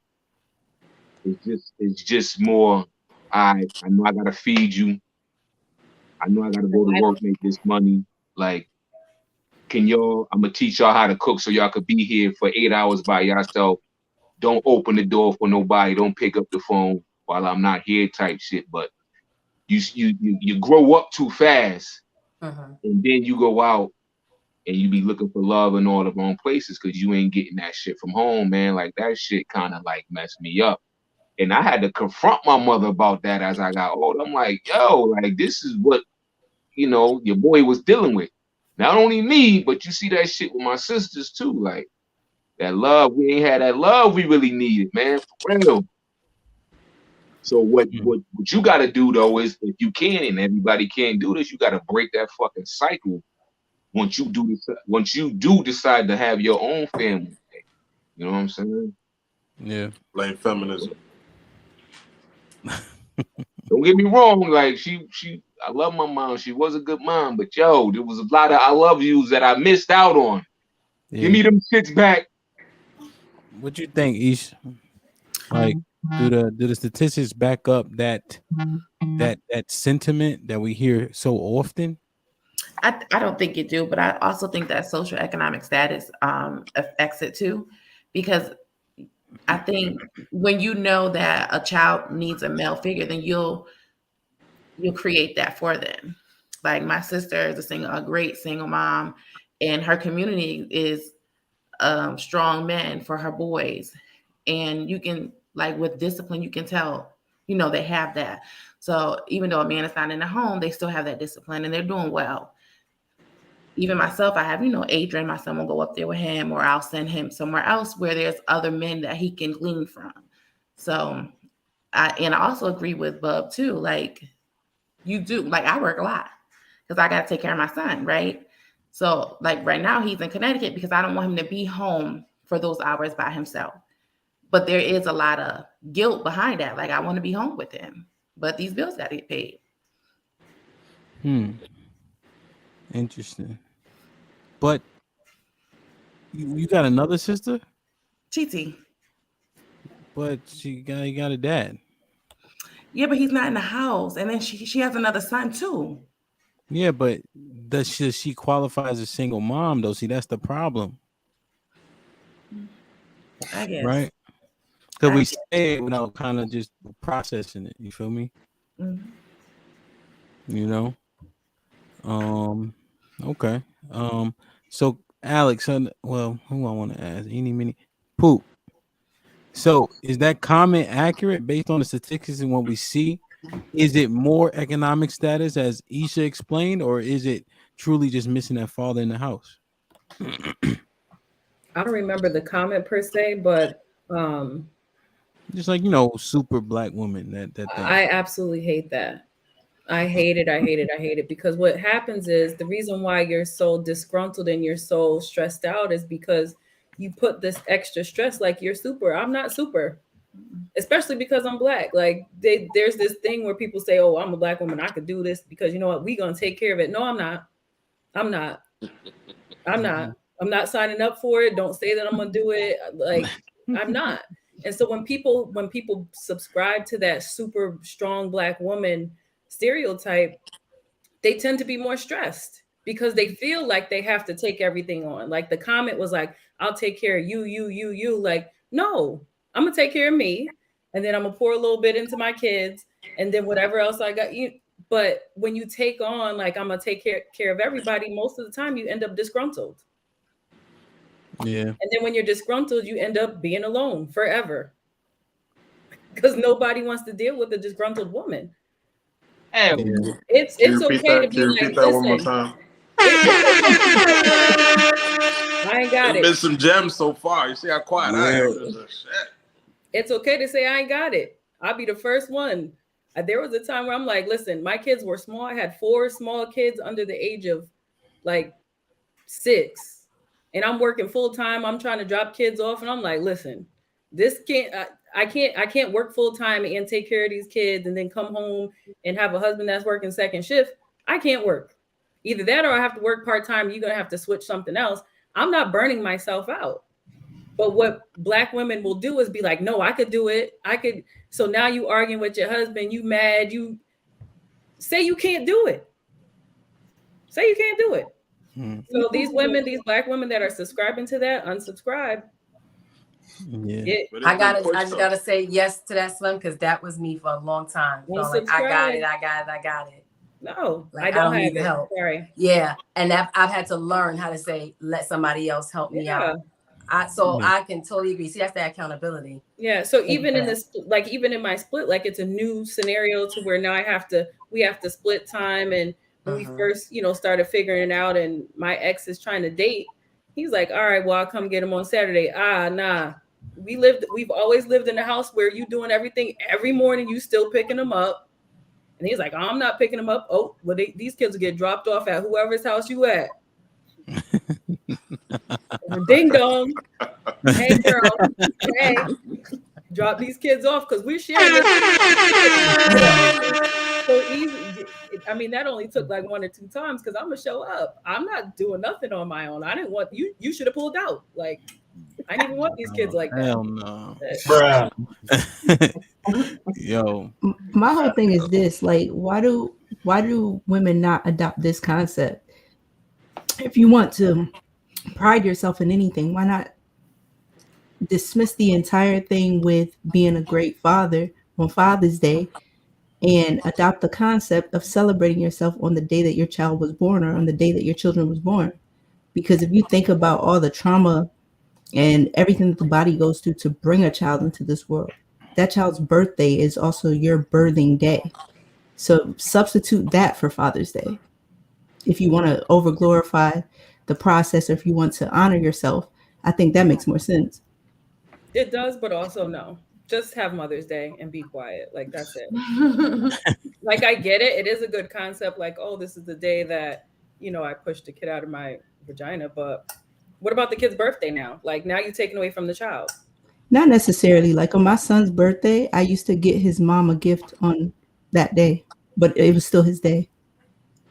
it's just more I know I gotta feed you. I know I gotta go to work, make this money. Like, I'm gonna teach y'all how to cook so y'all could be here for 8 hours by yourself. Don't open the door for nobody. Don't pick up the phone while I'm not here type shit. But you grow up too fast, and then you go out and you be looking for love in all the wrong places because you ain't getting that shit from home, man. Like that shit kind of like messed me up. And I had to confront my mother about that as I got old. I'm like, yo, like this is what your boy was dealing with. Not only me, but you see that shit with my sisters too. Like that love, we ain't had that love we really needed, man, for real. So what you got to do though is, if you can, and everybody can't do this, you got to break that fucking cycle. Once you do decide to have your own family, you know what I'm saying? Yeah. Blame feminism. Don't get me wrong, like I love my mom. She was a good mom, but yo, there was a lot of I love yous that I missed out on. Yeah. Give me them shits back. What you think, Ish? Like, do the statistics back up that sentiment that we hear so often? I don't think it do, but I also think that social economic status affects it too, because I think when you know that a child needs a male figure, then you'll create that for them. Like my sister is a great single mom, and her community is strong men for her boys, and you can like with discipline, you can tell they have that. So even though a man is not in the home, they still have that discipline, and they're doing well. Even myself, I have, Adrian, my son will go up there with him, or I'll send him somewhere else where there's other men that he can glean from. So, I also agree with Bub too. Like you do, like I work a lot because I got to take care of my son, right? So like right now he's in Connecticut because I don't want him to be home for those hours by himself. But there is a lot of guilt behind that. Like I want to be home with him, but these bills got to get paid. Interesting. But you got another sister? Titi. But you got a dad. Yeah, but he's not in the house. And then she has another son too. Yeah, but does she qualify as a single mom though? See, that's the problem, I guess. right? Because we say it without kind of just processing it. You feel me? Mhm. You know. Okay. So Alex, well, who I want to ask? Any mini poop. So is that comment accurate based on the statistics and what we see? Is it more economic status as Isha explained, or is it truly just missing that father in the house? I don't remember the comment per se, but Just like super black woman that thing. I absolutely hate that. I hate it. I hate it. I hate it because what happens is the reason why you're so disgruntled and you're so stressed out is because you put this extra stress like you're super. I'm not super, especially because I'm black. Like there's this thing where people say, "Oh, I'm a black woman. I could do this because you know what? We're gonna take care of it." No, I'm not. I'm not. I'm not. I'm not signing up for it. Don't say that I'm gonna do it. Like I'm not. And so when people subscribe to that super strong black woman stereotype, they tend to be more stressed because they feel like they have to take everything on. Like the comment was like, I'll take care of you. Like, no, I'm gonna take care of me, and then I'm gonna pour a little bit into my kids, and then whatever else I got you. But when you take on like I'm gonna take care of everybody, most of the time you end up disgruntled. Yeah. And then when you're disgruntled, you end up being alone forever. Because nobody wants to deal with a disgruntled woman. Yeah. It's okay to be like, repeat that one more listen, time? I ain't got There's it. been some gems so far. You see how quiet I am. Shit. It's okay to say I ain't got it. I'll be the first one. There was a time where I'm like, listen, my kids were small. I had 4 small kids under the age of like 6. And I'm working full time. I'm trying to drop kids off. And I'm like, listen, this I can't work full time and take care of these kids and then come home and have a husband that's working second shift. I can't work. Either that or I have to work part time. You're going to have to switch something else. I'm not burning myself out. But what black women will do is be like, no, I could do it. I could. So now you arguing with your husband, you mad, you say you can't do it. Say you can't do it. So these women, these black women that are subscribing to that, unsubscribe. Yeah. I just gotta say yes to that, Slim, because that was me for a long time. So like, I got it. No, like, I don't need have the it. help. Sorry. Yeah, and I've had to learn how to say, let somebody else help me out. I can totally agree. See, that's the accountability. Yeah. So even in this, like even in my split, like it's a new scenario to where now we have to split time. And when we first, started figuring it out, and my ex is trying to date, he's like, all right, well, I'll come get him on Saturday. Nah. We've always lived in a house where you doing everything every morning, you still picking them up. And he's like, oh, I'm not picking them up. Oh, well, these kids will get dropped off at whoever's house you at. Ding dong. Hey, girl. Hey, drop these kids off because we're sharing this. So easy. I mean, that only took like 1 or 2 times because I'm gonna show up. I'm not doing nothing on my own. I didn't want you. You should have pulled out. Like, I didn't even want these kids like that. Hell no. Bruh. Yo. My whole thing is this: like, why do women not adopt this concept? If you want to pride yourself in anything, why not dismiss the entire thing with being a great father on Father's Day and adopt the concept of celebrating yourself on the day that your child was born or on the day that your children was born? Because if you think about all the trauma and everything that the body goes through to bring a child into this world, that child's birthday is also your birthing day. So substitute that for Father's Day. If you want to over glorify the process, or if you want to honor yourself, I think that makes more sense. It does, but also no. Just have Mother's Day and be quiet. Like, that's it. Like, I get it. It is a good concept. Like, oh, this is the day that, I pushed the kid out of my vagina. But what about the kid's birthday now? Like, now you're taking away from the child. Not necessarily. Like on my son's birthday, I used to get his mom a gift on that day, but it was still his day.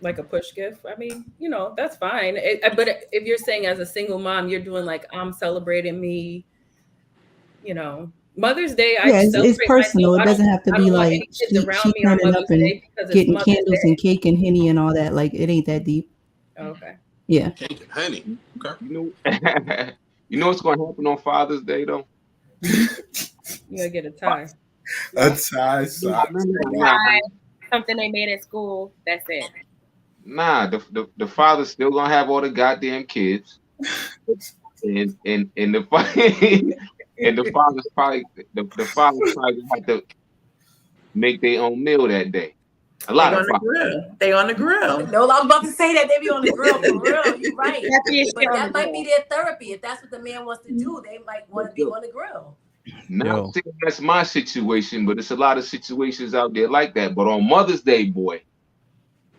Like a push gift. I mean, that's fine. But if you're saying as a single mom, you're doing like, I'm celebrating me, Mother's Day, I Yeah, it's celebrate personal. myself. It doesn't have to I be don't want like any kids she around me on turning up Mother's and Day because it's getting Mother's candles Day. and cake and Henny and all that. Like it ain't that deep. Okay. Yeah. Cake and honey. Okay. You know what's gonna happen on Father's Day though? You gotta get a tie. A tie sock. Something they made at school. That's it. Nah, the father's still gonna have all the goddamn kids, and the and the father's probably the father's probably gonna have to make their own meal that day. A lot They of on the fathers. grill. They on the grill. No, I'm about to say that they be on the grill for real. You're right. But that might be their therapy. If that's what the man wants to do, they might want to be on the grill. Not saying that's my situation, but it's a lot of situations out there like that. But on Mother's Day, boy,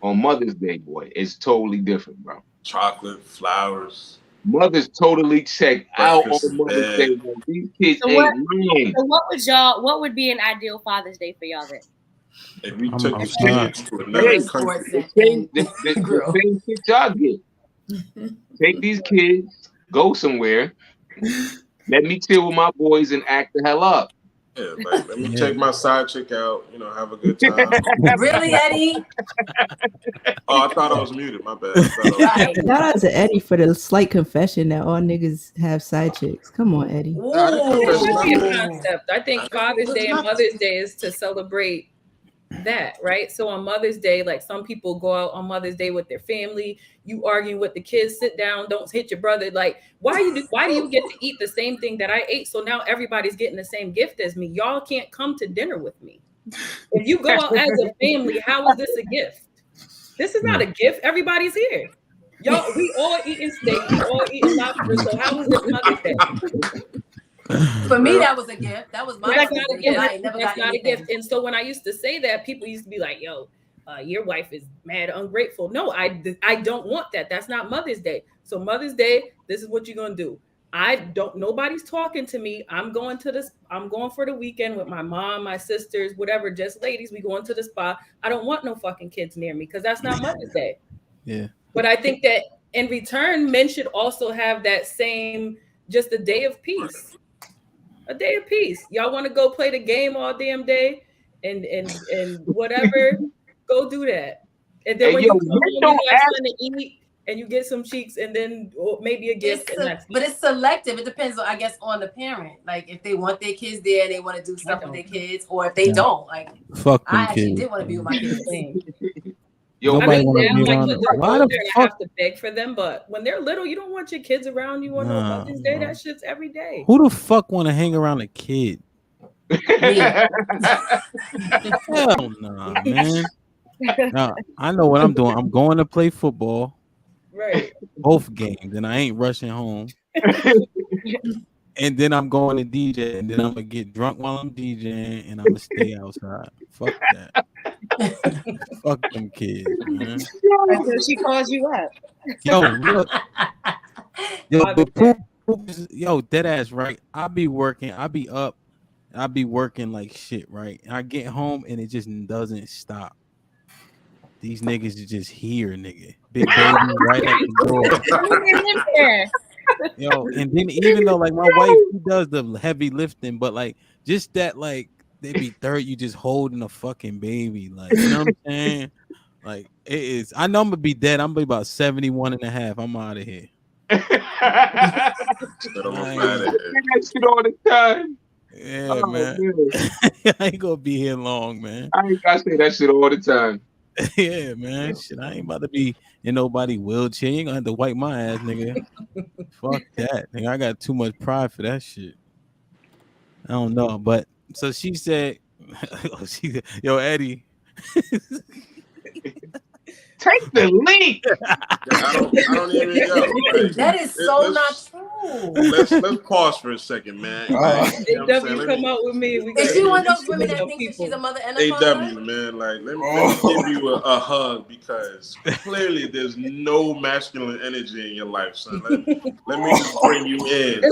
it's totally different, bro. Chocolate, flowers. Mothers totally check out Breakfast on Mother's bed. Day. Man. These kids So ain't lying. what would be an ideal Father's Day for y'all then? If we I'm took the sorry. kids to another Hey, country, the same shit y'all get. Take these kids, go somewhere. Let me chill with my boys and act the hell up. yeah, like let me take my side chick out, have a good time. Really, Eddie? Oh, I thought I was muted. My bad. Shout out to Eddie for the slight confession that all niggas have side chicks. Come on, Eddie. It should be a concept. I think Father's Day and Mother's Day is to celebrate that, right? So on Mother's Day, like some people go out on Mother's Day with their family, you arguing with the kids, sit down, don't hit your brother. Like, why do you get to eat the same thing that I ate? So now everybody's getting the same gift as me. Y'all can't come to dinner with me. If you go out as a family, how is this a gift? This is not a gift. Everybody's here. Y'all, we all eating steak, we all eating lobster. So how is it Mother's Day? For me, that was a gift. That was my That's not a gift. I ain't never That's got not a anything. gift. And so when I used to say that, people used to be like, yo, your wife is mad ungrateful. No, I don't want that. That's not Mother's Day. So Mother's Day, this is what you're gonna do. Nobody's talking to me. I'm going for the weekend with my mom, my sisters, whatever, just ladies. We going to the spa. I don't want no fucking kids near me because that's not Mother's Day. Yeah. But I think that in return, men should also have that same, just a day of peace. A day of peace. Y'all want to go play the game all damn day and whatever, go do that. And then when you come home, you have something to eat and you get some cheeks and then maybe a gift. But it's selective. It depends, I guess, on the parent. Like if they want their kids there and they want to do stuff with their kids, or if they don't. Like, fuck them I actually kids. did want to be with my kids. Nobody want to be around them. them. Why the I fuck? have to beg for them, but when they're little, you don't want your kids around you on Mother's Day. That shit's every day. Who the fuck want to hang around a kid? Hell nah, man. Nah, I know what I'm doing. I'm going to play football. Right. Both games, and I ain't rushing home. And then I'm going to DJ, and then I'm gonna get drunk while I'm DJing, and I'm gonna stay outside. Fuck that. Fuck them kids, man. Until she calls you up. Yo, look. Yo, dead ass, right? I be working, I be up, I be working like shit, right? And I get home and it just doesn't stop. These niggas is just here, nigga. Big baby right at the door. Yo, and then even though like my wife, she does the heavy lifting, but like just that, like they be third, you just holding a fucking baby, like, you know what I'm saying? Like it is. I know I'm gonna be dead. I'm gonna be about 71 and a half. I'm out of here. That shit all the time. Yeah, man. I ain't gonna be here long, man. I say that shit all the time. Yeah, man. Shit, I ain't about to be in nobody wheelchair. You ain't gonna have to wipe my ass, nigga. Fuck that, nigga. I got too much pride for that shit. I don't know, but so she said, yo, Eddie. Take the link. I don't even know. That is so not true. Let's pause for a second, man. AW come out with me. Is she one of those women that thinks that she's a mother and a father? AW, man, like let me give you a hug because clearly there's no masculine energy in your life, son. Let me just bring you in.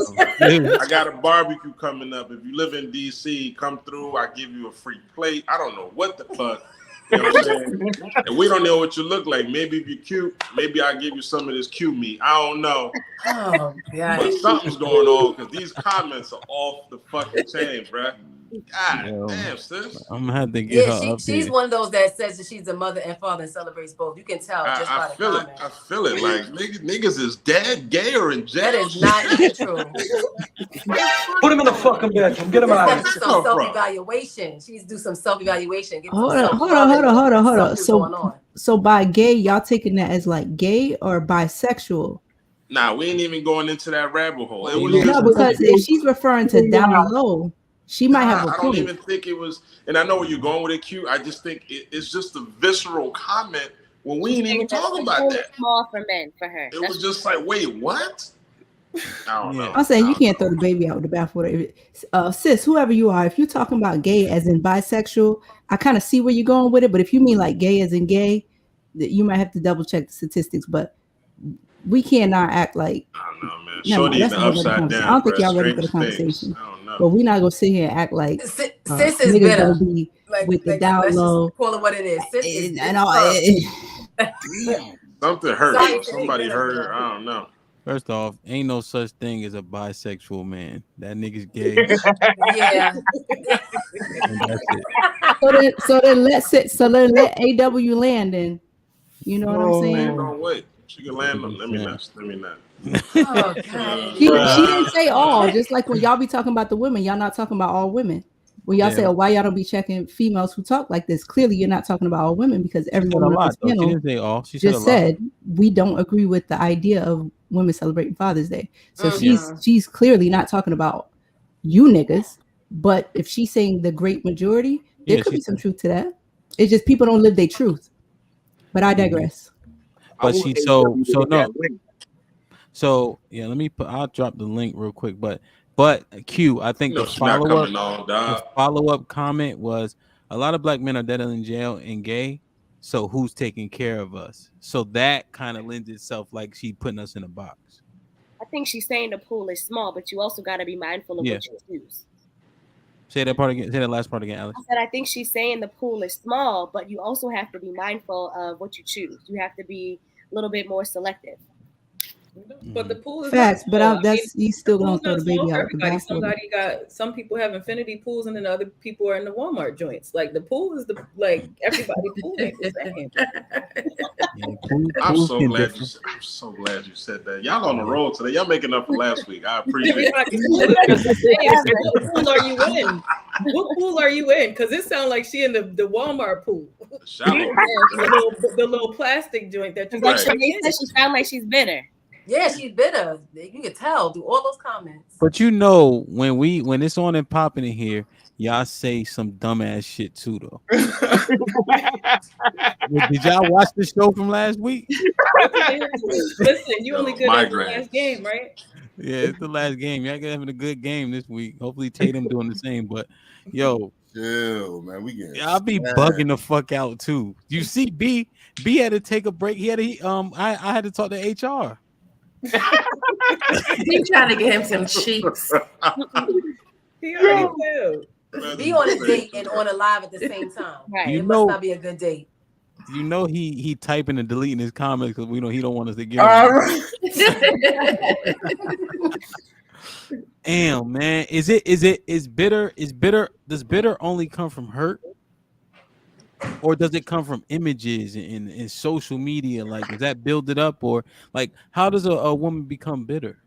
I got a barbecue coming up. If you live in DC, come through. I give you a free plate. I don't know what the fuck. You know what I'm saying? And we don't know what you look like. Maybe if you're cute, maybe I'll give you some of this cute meat. I don't know. Oh God. But something's going on because these comments are off the fucking chain, bruh. God Yo, damn, sis. I'm gonna have to get Yeah, her up she's here. one of those that says that she's a mother and father and celebrates both. You can tell just by I the feel it. comment. I feel it. Like niggas is dead, gay, or in jail. That is not even true. Put him in the fucking bedroom. Get him out of Let's here. do some self-evaluation. She needs to do some self-evaluation. Get some Hold on. self-love. So by gay, y'all taking that as like gay or bisexual? Nah, we ain't even going into that rabbit hole. It was No, just because if she's referring to down low, she might have a I point. don't even think it was, and I know where you're going with it, Q. I just think it's just a visceral comment when we ain't even talking about that. Small for men, for her. It was just like, wait, what? I don't know. I'm saying you can't throw the baby out with the bathwater. Sis, whoever you are, if you're talking about gay as in bisexual, I kind of see where you're going with it. But if you mean like gay as in gay, you might have to double check the statistics. But we cannot act like. I don't know, man. Never mind, Shorty in that's the a whole other upside conversation. down. I don't think Bruh. y'all ready for the Stranger conversation. Things. I don't know. But we're not gonna sit here and act like Sis is niggas bitter. gonna be with the down let's low. just call it what it is. Sis is And all, Something hurt. Sorry, Somebody hurt her. I don't know. First off, ain't no such thing as a bisexual man. That nigga's gay. Yeah. And that's it. so then let AW land in. You know what I'm saying? No, wait. She can land on. Let me not. Oh God. She didn't say all, just like when y'all be talking about the women, y'all not talking about all women. When y'all say, oh, why y'all don't be checking females who talk like this? Clearly, you're not talking about all women because everyone on this panel She didn't say all. She just said said we don't agree with the idea of women celebrating Father's Day. So she's clearly not talking about you niggas. But if she's saying the great majority, there could be some truth to that. It's just people don't live their truth. But I digress. But So yeah, I'll drop the link real quick. But Q, I think the follow-up comment was a lot of black men are dead in jail and gay. So who's taking care of us? So that kind of lends itself like she putting us in a box. I think she's saying the pool is small, but you also got to be mindful of what you choose. Say that part again. Say that last part again, Alex. I said I think she's saying the pool is small, but you also have to be mindful of what you choose. You have to be a little bit more selective. But the pool is facts, but you still gonna throw the baby out the bathwater. Some people have infinity pools, and then other people are in the Walmart joints. Like the pool is everybody pool ain't the same. I'm so glad you said that. Y'all on the road today. Y'all making up for last week. I appreciate it. What pool are you in? What pool are you in? Because it sounds like she in the Walmart pool. The little plastic joint that you like she sounds like she's bitter. Yeah, she's bitter. You can tell through all those comments. But you know, when it's on and popping in here, y'all say some dumbass shit too, though. Did y'all watch the show from last week? Listen, you only good at the last game, right? Yeah, it's the last game. Y'all having a good game this week. Hopefully Tatum doing the same. But yo, chill, man. We get. I'll be bugging the fuck out too. You see, B had to take a break. I had to talk to HR. He's trying to get him some cheeks. He already will. Be on a date and on a live at the same time. Right. It must not be a good date. You know he typing and deleting his comments because he don't want us to get Damn, man. Is bitter? Does bitter only come from hurt? Or does it come from images in social media? Like, does that build it up? Or like, how does a woman become bitter?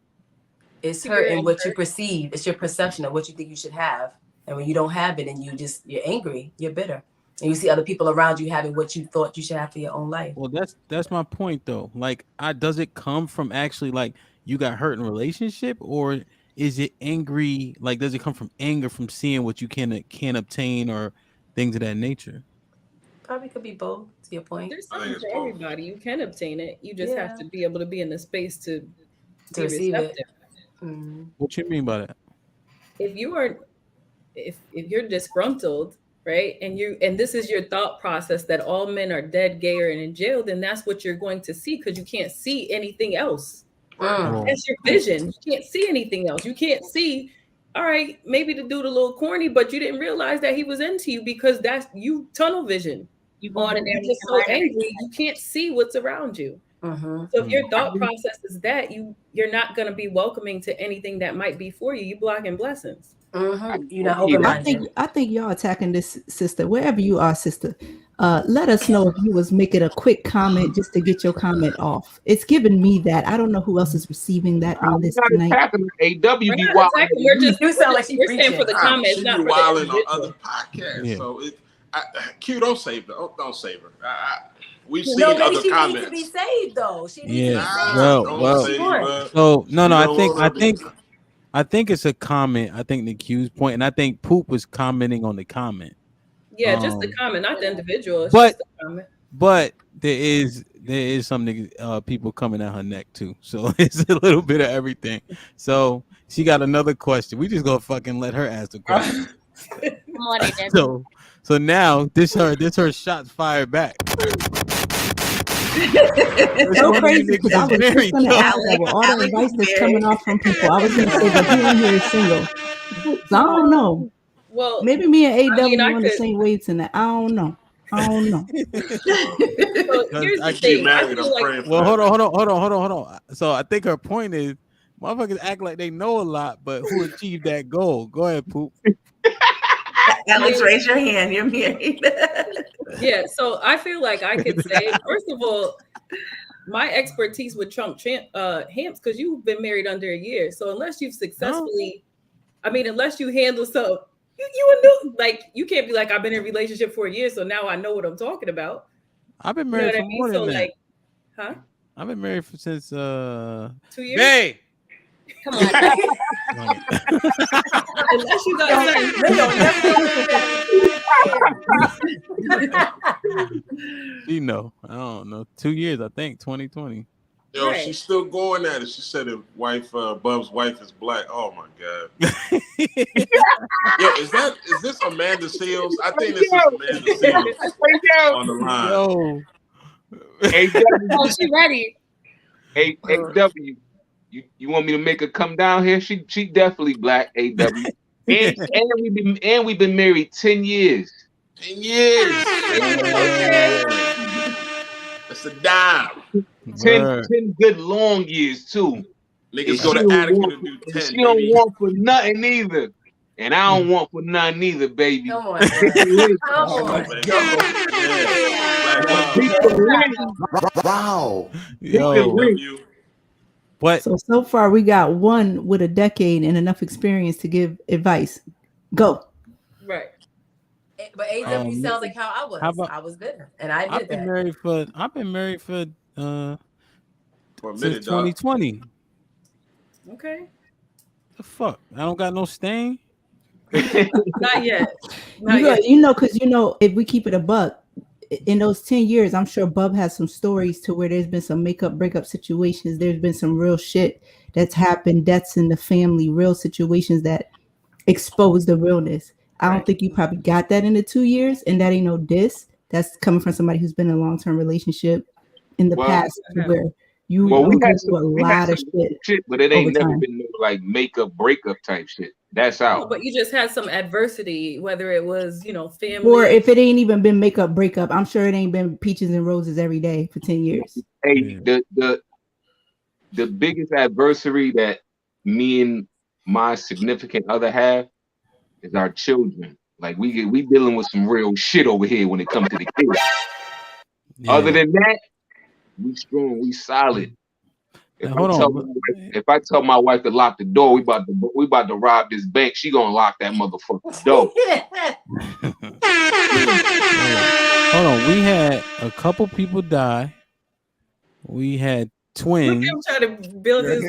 It's hurt in what you perceive. It's your perception of what you think you should have. And when you don't have it and you're angry, you're bitter. And you see other people around you having what you thought you should have for your own life. Well, that's my point though. Like, does it come from actually like you got hurt in a relationship, or is it angry? Like, does it come from anger from seeing what you can obtain or things of that nature? Probably could be both, to your point. There's something for everybody. You can obtain it. You just have to be able to be in the space to be receive receptive. It. Mm-hmm. What you mean by that? If you're disgruntled, right, and this is your thought process that all men are dead, gay, or in jail, then that's what you're going to see because you can't see anything else. That's your vision. You can't see anything else. You can't see. All right, maybe the dude a little corny, but you didn't realize that he was into you because that's you tunnel vision. You go in there you're with just your so mind. angry, you can't see what's around you. Mm-hmm. So if your thought process is that, you're not going to be welcoming to anything that might be for you. You blocking blessings. Mm-hmm. You're not Yeah. open-minded. I think y'all attacking this, sister, wherever you are, sister. Let us know if you was making a quick comment just to get your comment off. It's giving me that. I don't know who else is receiving that on I'm this not tonight. attacking AW We're be not wild. attacking. We're just You sound like she we're saying for the preaching. comments, She not be for the wilding on individual. other podcasts. Yeah. So Q, don't save her. Don't save her. We've seen No, maybe other she comments. needs to be saved though. She needs to Yeah. be saved. Nah, She can do don't what she save wants. her. So no, You I don't want her to- think it's a comment. I think the Q's point, and I think Poop was commenting on the comment. Yeah, just the comment, not the individual. It's But just the comment. but there is some niggas, people coming at her neck too. So it's a little bit of everything. So she got another question. We just gonna fucking let her ask the question. Come on, AW. So now this her shots fired back. It's so crazy because I was just going to ask that with all the advice that's coming off from people. I was going to say, but who in here is single? So I don't know. Well, Maybe me and AW I on the could- same waves tonight. I don't know. So here's the Be thing. I married. feel I'm like praying for Well, that. hold on. So I think her point is, motherfuckers act like they know a lot, but who achieved that goal? Go ahead, Poop. Alex, raise your hand. You're married. yeah, so I feel like I could say, first of all, my expertise would trump Hamps because you've been married under a year. So unless you've successfully, unless you handle so you knew, like you can't be like I've been in a relationship for a year, so now I know what I'm talking about. I've been married for more than that. Like, huh? I've been married since 2 years. Hey, Come on. Unless you got you know, I don't know. 2 years, I think, 2020. Yo, Right. she's still going at it. She said if Bub's wife is black. Oh my god. Yo, is this Amanda Seals? I think this is Amanda Seals on the line. Yo. Oh, she ready. AW, you want me to make her come down here? She definitely black, AW. and we've been married 10 years. 10 years. Okay. That's a dime. 10 good long years too. Niggas go to Attica to do 10. She don't want for nothing either. And I don't want for nothing either, baby. Come on, Wow. Yo. But so far we got one with a decade and enough experience to give advice. Go. Right. But AW sounds like how I was. I was bitter, and I admitted that. I've been married for a since minute, 2020. Okay. The fuck? I don't got no stain. Not yet. Because if we keep it a buck, in those 10 years, I'm sure Bub has some stories to where there's been some breakup situations. There's been some real shit that's happened, deaths in the family, real situations that expose the realness. I don't think you probably got that in the 2 years, and that ain't no diss. That's coming from somebody who's been in a long-term relationship in the past where you go through a lot of shit, but it ain't never time. been no like makeup breakup type shit. That's out. No, but you just had some adversity, whether it was, family. Or if it ain't even been makeup breakup, I'm sure it ain't been peaches and roses every day for 10 years. Hey, the biggest adversary that me and my significant other have is our children. Like we dealing with some real shit over here when it comes to the kids. Yeah. Other than that, we strong, we solid. If I tell my wife to lock the door, we about to rob this bank. She gonna lock that motherfucking door. Hold on, we had a couple people die. We had twins. Look at him trying to build his.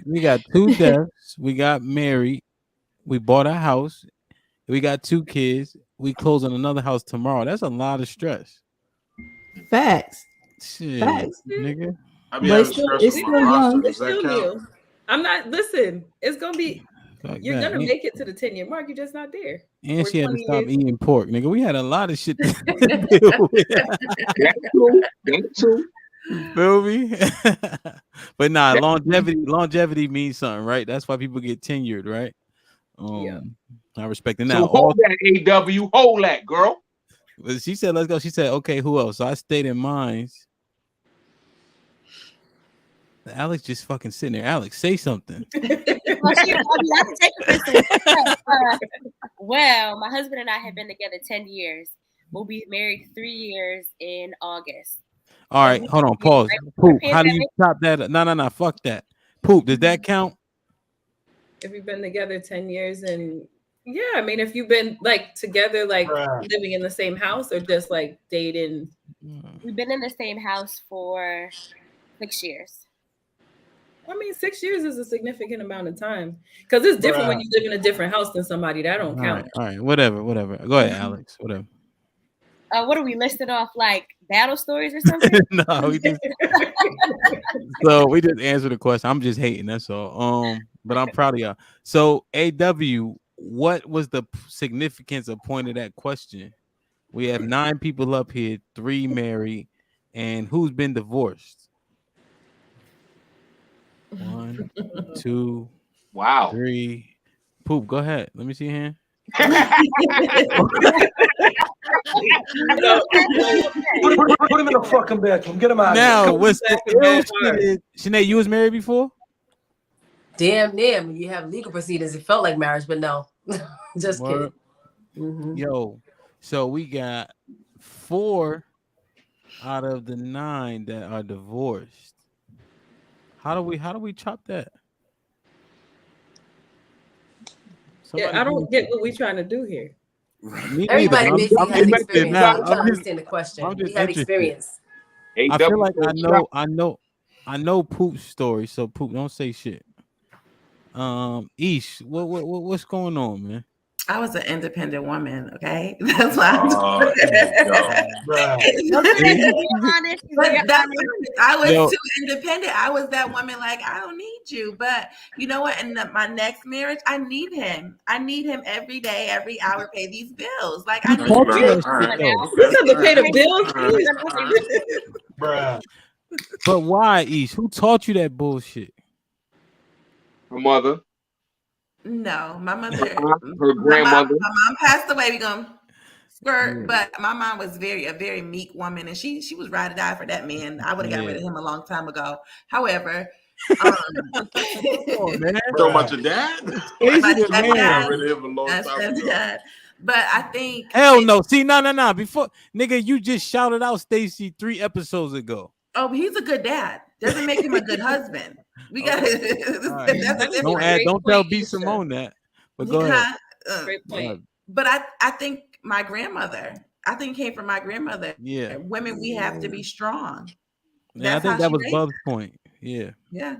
We got 2 deaths. We got married. We bought a house. We got 2 kids. We close on another house tomorrow. That's a lot of stress. Facts. Shit, Facts. Nigga. I mean, it's still young. It's still new. I'm not. Listen, it's gonna be. You're gonna make it to the 10-year mark. You're just not there. And she had to stop eating pork, nigga. We had a lot of shit to deal with. That's true. Feel me? But nah, longevity means something, right? That's why people get tenured, right? I respect it. So Now, hold that, AW. Hold that, girl. she said, "Let's go." She said, "Okay, who else?" So I stayed in mine. Alex just fucking sitting there. Alex, say something. Well, I can take it for some. Well, my husband and I have been together 10 years. We'll be married 3 years in August. All right, hold on, pause. Poop. How do you chop that? No, fuck that. Poop. Does that count? If you've been together 10 years and yeah, I mean, if you've been like together, like living in the same house or just like dating. We've been in the same house for 6 years. I mean, 6 years is a significant amount of time because it's different when you live in a different house than somebody. That don't count. All right, whatever. Go ahead, Alex. Whatever. What are we listed off like battle stories or something? No, we just answer the question. I'm just hating. That's all. But I'm proud of y'all. So, AW, what was the significance of pointing that question? We have 9 people up here, 3 married, and who's been divorced? 1, 2, wow, 3. Poop. Go ahead. Let me see your hand. Put him in the fucking bedroom. Get him out. Now, what's that? Sinead, you was married before? Damn near. When you have legal proceedings, it felt like marriage, but no. Just kidding. Mm-hmm. Yo, so we got 4 out of the 9 that are divorced. How do we chop that? Yeah, I don't get what we're trying to do here. Everybody busy has experience. I'm trying to understand the question. We have experience. I feel like I know Poop's story, so Poop, don't say shit. Ish, what's going on, man? I was an independent woman, okay? That's why I was too independent. I was that woman, like, I don't need you. But you know what? In my next marriage, I need him. I need him every day, every hour, pay these bills. Like, I need you have to pay the bills. But why, Ish? Who taught you that bullshit? Her mother. No, my mother, her grandmother. My mom passed away. We gonna skirt, but my mom was a very meek woman, and she was ride or die for that man. I would have got rid of him a long time ago. However, so much of that. But I think hell no. See, no. Before nigga, you just shouted out Stacy 3 episodes ago. Oh, he's a good dad. Doesn't make him a good husband. We got don't tell B Simone that. But go ahead. Great point. But I think my grandmother. I think came from my grandmother. Yeah. Women, we have to be strong. Yeah, I think that was Bub's point. Yeah. Yeah.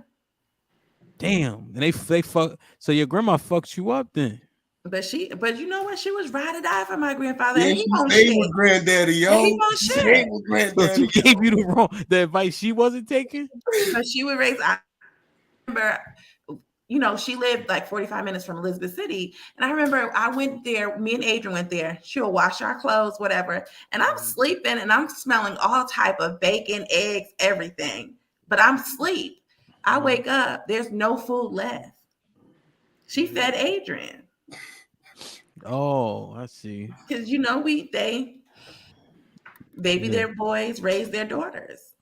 Damn. And they fuck. So your grandma fucked you up then. But you know what? She was ride or die for my grandfather. Yeah, and he won't stay with granddaddy, yo. And he won't shit. So she gave you the advice she wasn't taking. But she would raise. I remember, she lived like 45 minutes from Elizabeth City, and I remember I went there. Me and Adrian went there. She'll wash our clothes, whatever, and I'm sleeping and I'm smelling all type of bacon, eggs, everything. But I'm asleep. I wake up. There's no food left. She fed Adrian. Oh, I see. Because they baby their boys, raise their daughters.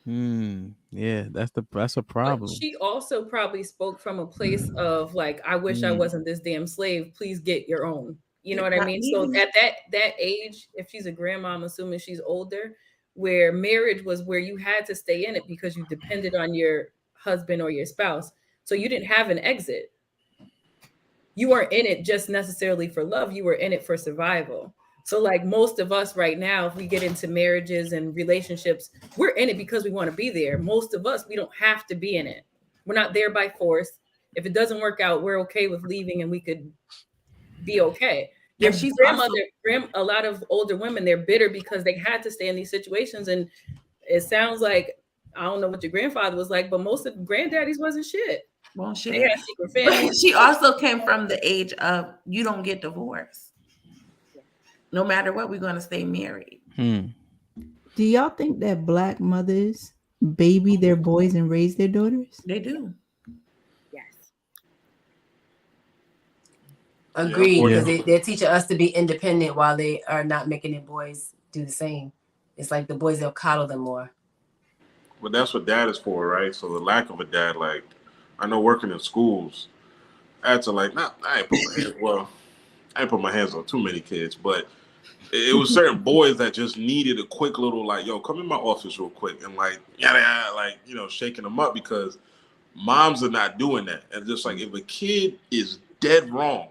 Yeah, that's a problem. But she also probably spoke from a place of like, I wish I wasn't this damn slave. Please get your own. You know what I mean? So at that age, if she's a grandma, I'm assuming she's older, where marriage was where you had to stay in it because you depended on your husband or your spouse. So you didn't have an exit. You weren't in it just necessarily for love. You were in it for survival. So like most of us right now, if we get into marriages and relationships, we're in it because we want to be there. Most of us, we don't have to be in it. We're not there by force. If it doesn't work out, we're okay with leaving and we could be okay. And she's a lot of older women, they're bitter because they had to stay in these situations. And it sounds like, I don't know what your grandfather was like, but most of granddaddies wasn't shit. Well, they had secret families. She also came from the age of you don't get divorced. No matter what, we're going to stay married. Do y'all think that Black mothers baby their boys and raise their daughters? They do. Yes. Agreed, because Yeah. they're teaching us to be independent while they are not making their boys do the same. It's like the boys, they'll coddle them more. But that's what dad is for, right? So the lack of a dad, like I know working in schools, I had to like not I ain't put my hands well, I ain't put my hands on too many kids, but it was certain boys that just needed a quick little like, yo, come in my office real quick and like yada yada, like, you know, shaking them up because moms are not doing that. And just like if a kid is dead wrong,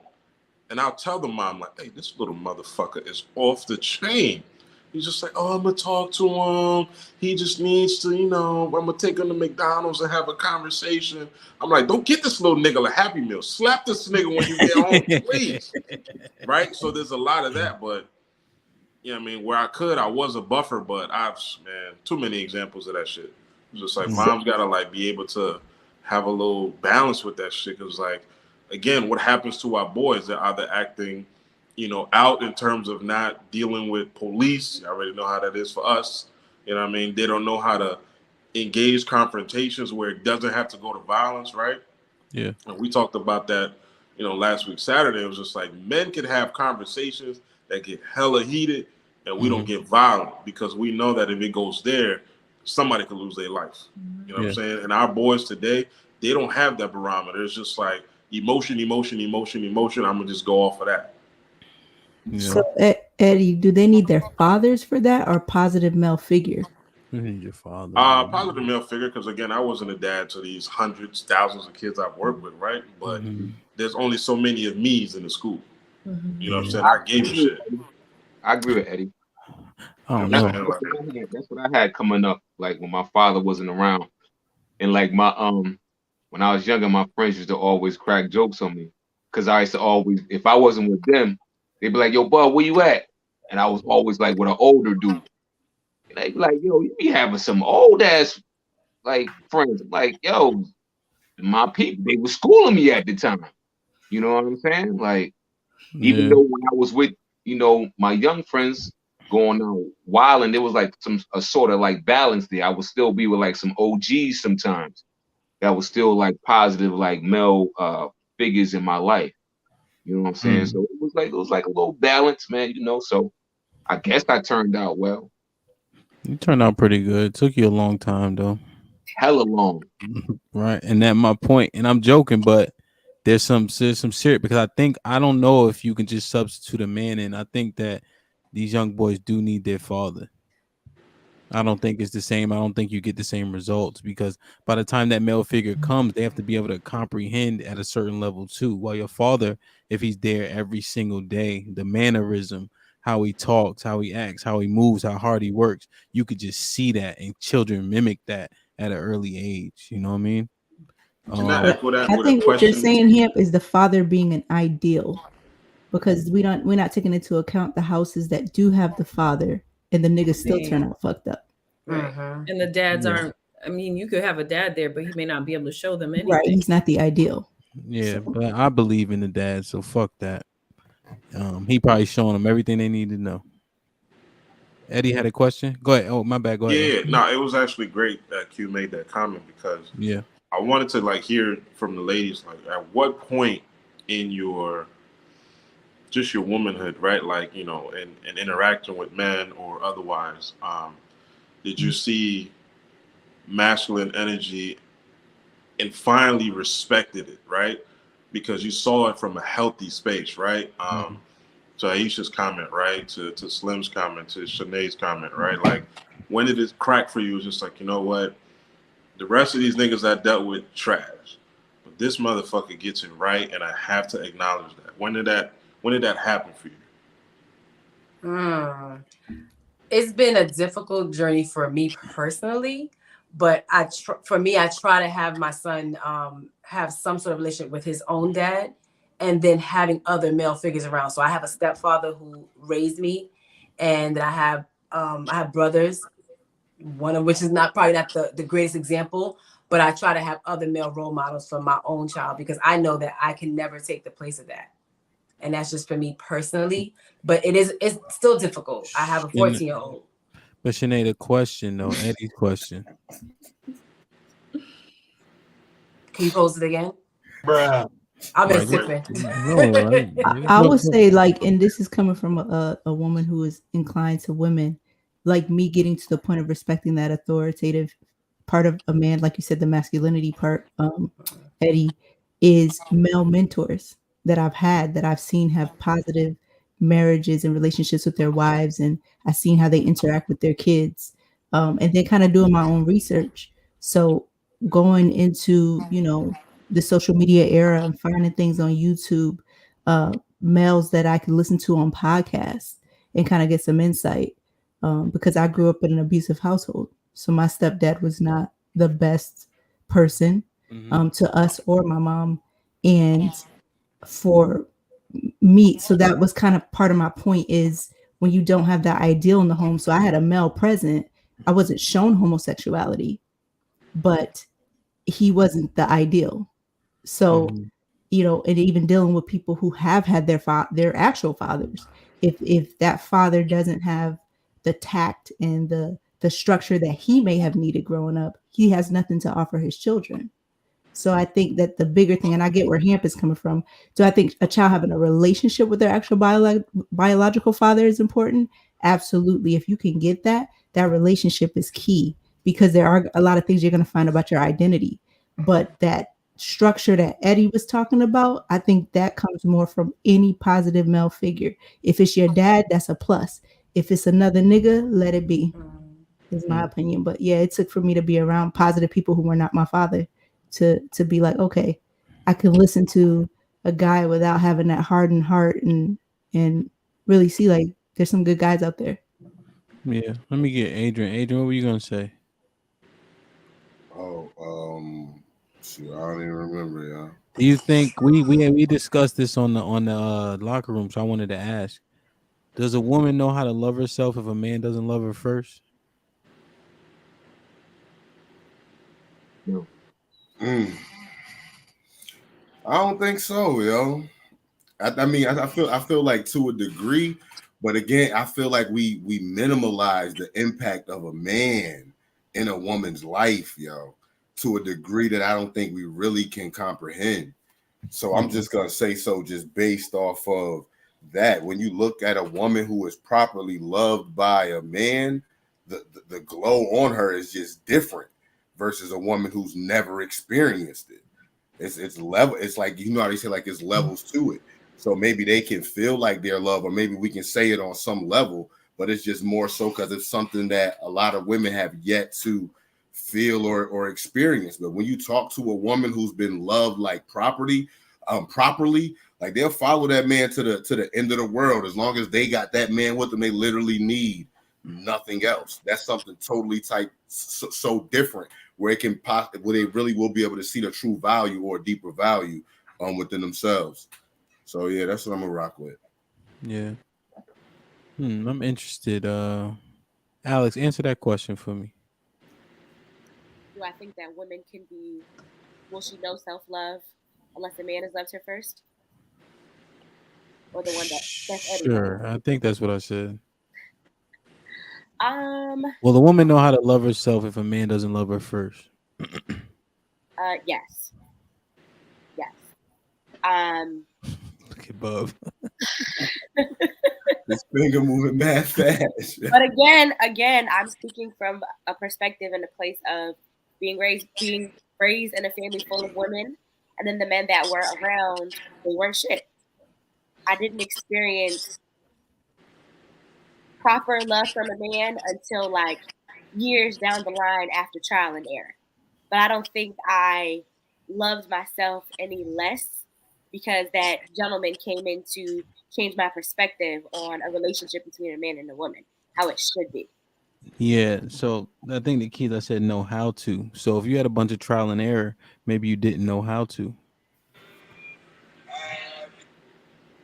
and I'll tell the mom, like, hey, this little motherfucker is off the chain. He's just like, oh, I'm gonna talk to him. He just needs to, you know, I'm gonna take him to McDonald's and have a conversation. I'm like, don't get this little nigga a Happy Meal. Slap this nigga when you get home, please. Right? So there's a lot of that, but you know what I mean, where I could, I was a buffer, but man, too many examples of that shit. It's just like mom's gotta like be able to have a little balance with that shit. Cause like, again, what happens to our boys? They're either acting, you know, out in terms of not dealing with police. I already know how that is for us. You know what I mean? They don't know how to engage confrontations where it doesn't have to go to violence, right? Yeah. And we talked about that, you know, last week Saturday. It was just like men can have conversations that get hella heated and we don't get violent because we know that if it goes there, somebody could lose their life. You know what I'm saying? And our boys today, they don't have that barometer. It's just like emotion, emotion, emotion, emotion. I'm gonna just go off of that. Yeah. So, Eddie, do they need their fathers for that or positive male figure? You need your father. Positive male figure, because again, I wasn't a dad to these hundreds, thousands of kids I've worked with, right? But there's only so many of me's in the school. You know what I'm saying? I gave a shit. I agree with Eddie. I don't That's, know. that's what I had coming up, like when my father wasn't around. And like my when I was younger, my friends used to always crack jokes on me. Cause I used to always, if I wasn't with them, they'd be like, yo, bud, where you at? And I was always like with an older dude. And they'd be like, yo, you be having some old ass like friends. I'm like, yo, my people, they were schooling me at the time. You know what I'm saying? Like, even though when I was with, you know, my young friends going out wild, and there was like a sort of like balance there. I would still be with like some OGs sometimes that was still like positive, like male figures in my life. You know what I'm saying? So it was like a little balance, man, you know. So I guess I turned out well. You turned out pretty good. Took you a long time though. Hella long. Right. And that's my point. And I'm joking, but there's some serious, because I don't know if you can just substitute a man in. I think that these young boys do need their father. I don't think it's the same. I don't think you get the same results, because by the time that male figure comes, they have to be able to comprehend at a certain level too. While your father, if he's there every single day, the mannerism, how he talks, how he acts, how he moves, how hard he works, you could just see that, and children mimic that at an early age. You know what I mean? Can I echo that I with a think what you're question? saying here is the father being an ideal, because we're not taking into account the houses that do have the father and the niggas still turn out fucked up. Right. And the dads aren't, I mean, you could have a dad there, but he may not be able to show them anything. Right. He's not the ideal. Yeah, but I believe in the dad, so fuck that. He probably showing them everything they need to know. Eddie had a question. Go ahead. Oh, my bad. Go ahead. Yeah, no, it was actually great that Q made that comment because I wanted to like hear from the ladies, like at what point in your womanhood, right? Like, you know, and interacting with men or otherwise, did you see masculine energy and finally respected it, right? Because you saw it from a healthy space, right? To Aisha's comment, right? To Slim's comment, to Shanae's comment, right? Like, when did it crack for you? It was just like, you know what? The rest of these niggas I dealt with, trash. But this motherfucker gets it right, and I have to acknowledge that. When did that happen for you? It's been a difficult journey for me personally, but for me, I try to have my son have some sort of relationship with his own dad, and then having other male figures around. So I have a stepfather who raised me, and I have brothers, one of which is probably not the greatest example, but I try to have other male role models for my own child, because I know that I can never take the place of that. And that's just for me personally, but it's still difficult. I have a 14-year-old. But Shanae, the question though, Eddie's question. Can you pose it again? Bruh. I've been Right. sipping. No, right. I would say, like, and this is coming from a woman who is inclined to women, like me getting to the point of respecting that authoritative part of a man, like you said, the masculinity part, Eddie, is male mentors that I've had that I've seen have positive marriages and relationships with their wives, and I've seen how they interact with their kids, and then kind of doing my own research. So going into, the social media era and finding things on YouTube, males that I could listen to on podcasts and kind of get some insight, because I grew up in an abusive household. So my stepdad was not the best person, to us or my mom. And for me, so that was kind of part of my point, is when you don't have that ideal in the home. So I had a male present. I wasn't shown homosexuality, but he wasn't the ideal. So, and even dealing with people who have had their actual fathers, if that father doesn't have the tact and the structure that he may have needed growing up, he has nothing to offer his children. So I think that the bigger thing, and I get where Hamp is coming from. Do I think a child having a relationship with their actual biological father is important? Absolutely. If you can get that, that relationship is key, because there are a lot of things you're going to find about your identity. But that structure that Eddie was talking about, I think that comes more from any positive male figure. If it's your dad, that's a plus. If it's another nigga, let it be, is my opinion. But yeah, it took for me to be around positive people who were not my father to be like, okay, I can listen to a guy without having that hardened heart, and really see, like, there's some good guys out there. Yeah. Let me get Adrian. Adrian, what were you gonna say? Shoot, I don't even remember, y'all. Do you think we discussed this on the locker room? So I wanted to ask: does a woman know how to love herself if a man doesn't love her first? No. I don't think so, yo. I mean, I feel like to a degree, but again, I feel like we minimalize the impact of a man in a woman's life, yo, to a degree that I don't think we really can comprehend. So I'm just gonna say so, just based off of that. When you look at a woman who is properly loved by a man, the glow on her is just different versus a woman who's never experienced it. It's level. It's like, how they say, like, it's levels to it. So maybe they can feel like they're loved, or maybe we can say it on some level, but it's just more so because it's something that a lot of women have yet to feel or experience. But when you talk to a woman who's been loved like properly, like, they'll follow that man to the end of the world. As long as they got that man with them, they literally need nothing else. That's something totally so different, where it can where they really will be able to see the true value or deeper value within themselves. So yeah, that's what I'm gonna rock with. Yeah. I'm interested. Alex, answer that question for me. Do I think that women will she know self-love unless a man has loved her first? Or the one that's Eddie? Sure, I think that's what I said. Well, the woman know how to love herself if a man doesn't love her first. Yes. Look at Bub. This finger moving mad fast. But again, I'm speaking from a perspective and a place of being raised in a family full of women, and then the men that were around, they weren't shit. I didn't experience proper love from a man until like years down the line after trial and error. But I don't think I loved myself any less because that gentleman came in to change my perspective on a relationship between a man and a woman, how it should be. Yeah, so I think the key that said know how to. So if you had a bunch of trial and error, maybe you didn't know how to.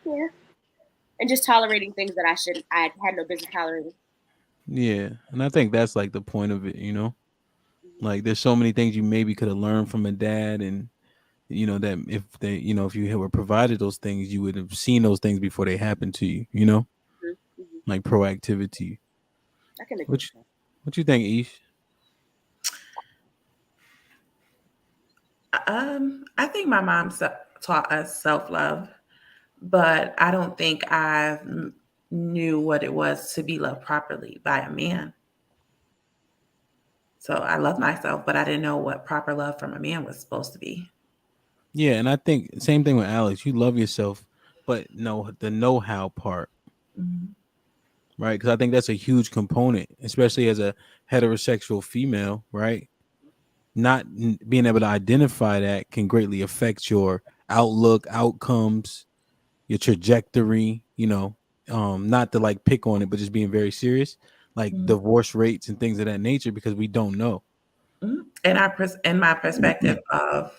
Yeah. And just tolerating things that I had no business tolerating. Yeah, and I think that's like the point of it, Like there's so many things you maybe could have learned from a dad, and that if they, if you were provided those things, you would have seen those things before they happened to you, Mm-hmm. like proactivity. I can agree with that. What you think, Ish? I think my mom taught us self-love, but I don't think I knew what it was to be loved properly by a man. So I love myself, but I didn't know what proper love from a man was supposed to be. Yeah, and I think same thing with Alex. You love yourself, but no, the know-how part, right? Because I think that's a huge component, especially as a heterosexual female, right? Not being able to identify that can greatly affect your outlook, outcomes, your trajectory. Not to like pick on it, but just being very serious, like divorce rates and things of that nature, because we don't know. And my perspective of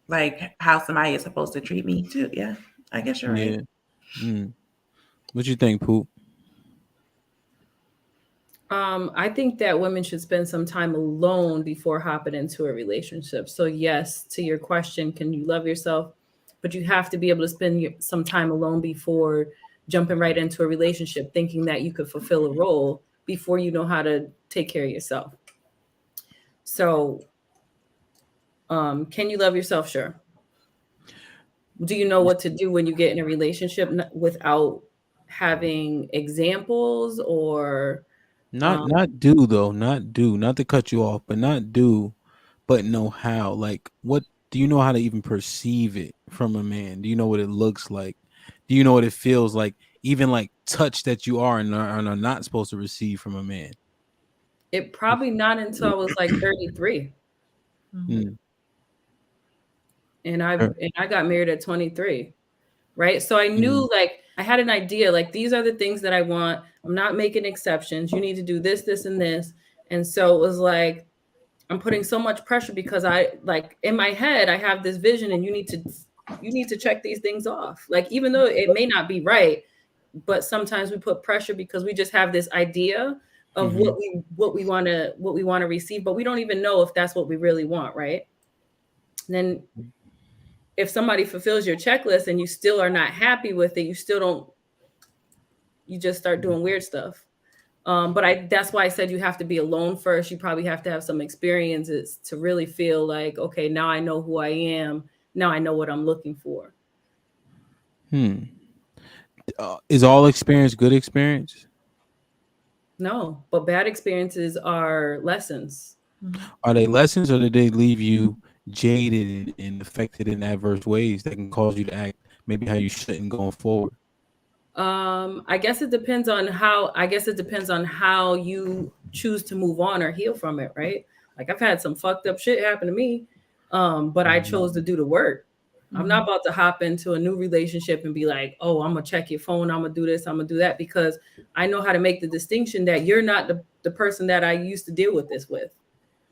like how somebody is supposed to treat me too. Yeah, I guess you're right. What you think, Poop? I think that women should spend some time alone before hopping into a relationship. So yes, to your question, can you love yourself? But you have to be able to spend some time alone before jumping right into a relationship, thinking that you could fulfill a role before you know how to take care of yourself. So, can you love yourself? Sure. Do you know what to do when you get in a relationship without having examples or Not to cut you off, but know how. Like, what do you know how to even perceive it from a man? Do you know what it looks like? Do you know what it feels like? Even like touch that you are and are not supposed to receive from a man. It probably not until I was like 33. And I got married at 23. Right. So I knew like I had an idea, like these are the things that I want. I'm not making exceptions. You need to do this, this, and this. And so it was like, I'm putting so much pressure because I like in my head, I have this vision and you need to check these things off. Like, even though it may not be right, but sometimes we put pressure because we just have this idea of what we want to receive, but we don't even know if that's what we really want. Right. And then if somebody fulfills your checklist and you still are not happy with it, you just start doing weird stuff. But that's why I said you have to be alone first. You probably have to have some experiences to really feel like, okay, now I know who I am. Now I know what I'm looking for. Is all experience good experience? No, but bad experiences are lessons. Are they lessons, or did they leave you jaded and affected in adverse ways that can cause you to act maybe how you shouldn't going forward? I guess it depends on how you choose to move on or heal from it, right? Like I've had some fucked up shit happen to me, but I chose to do the work. I'm not about to hop into a new relationship and be like, oh, I'm gonna check your phone, I'm gonna do this, I'm gonna do that, because I know how to make the distinction that you're not the person that I used to deal with this with.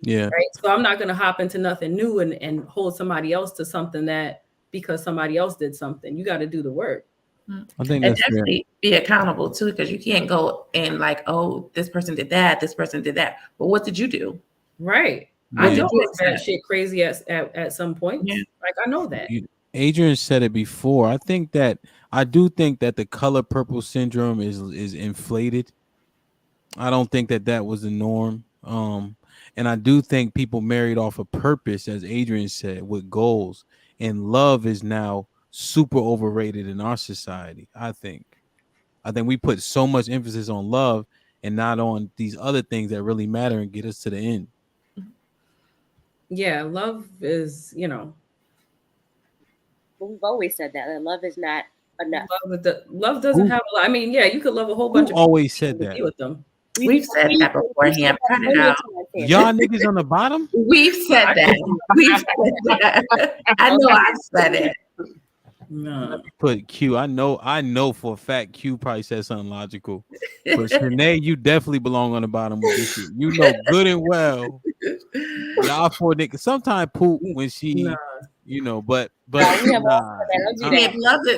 Yeah. Right. So I'm not gonna hop into nothing new and hold somebody else to something that because somebody else did something. You got to do the work. I think And that's fair. be accountable too, because you can't go and like, oh, this person did that, this person did that. But what did you do? Right. Yeah. I know it's that shit crazy at some point. Yeah. Like I know that. Adrian said it before. I do think that the color purple syndrome is inflated. I don't think that was the norm. And I do think people married off a purpose, as Adrian said, with goals. And love is now super overrated in our society. I think we put so much emphasis on love and not on these other things that really matter and get us to the end. Yeah, love is, We've always said that love is not enough. Love doesn't have a lot. I mean, yeah, you could love a whole bunch of people. Always said that. Be with them. We've said that beforehand. Cut it out. Y'all niggas on the bottom? We've said that. We've said that. I know I've said it. No. Put Q. I know for a fact Q probably said something logical. But Shanae, you definitely belong on the bottom with this shit. You know good and well. Y'all four niggas sometimes poop when she, but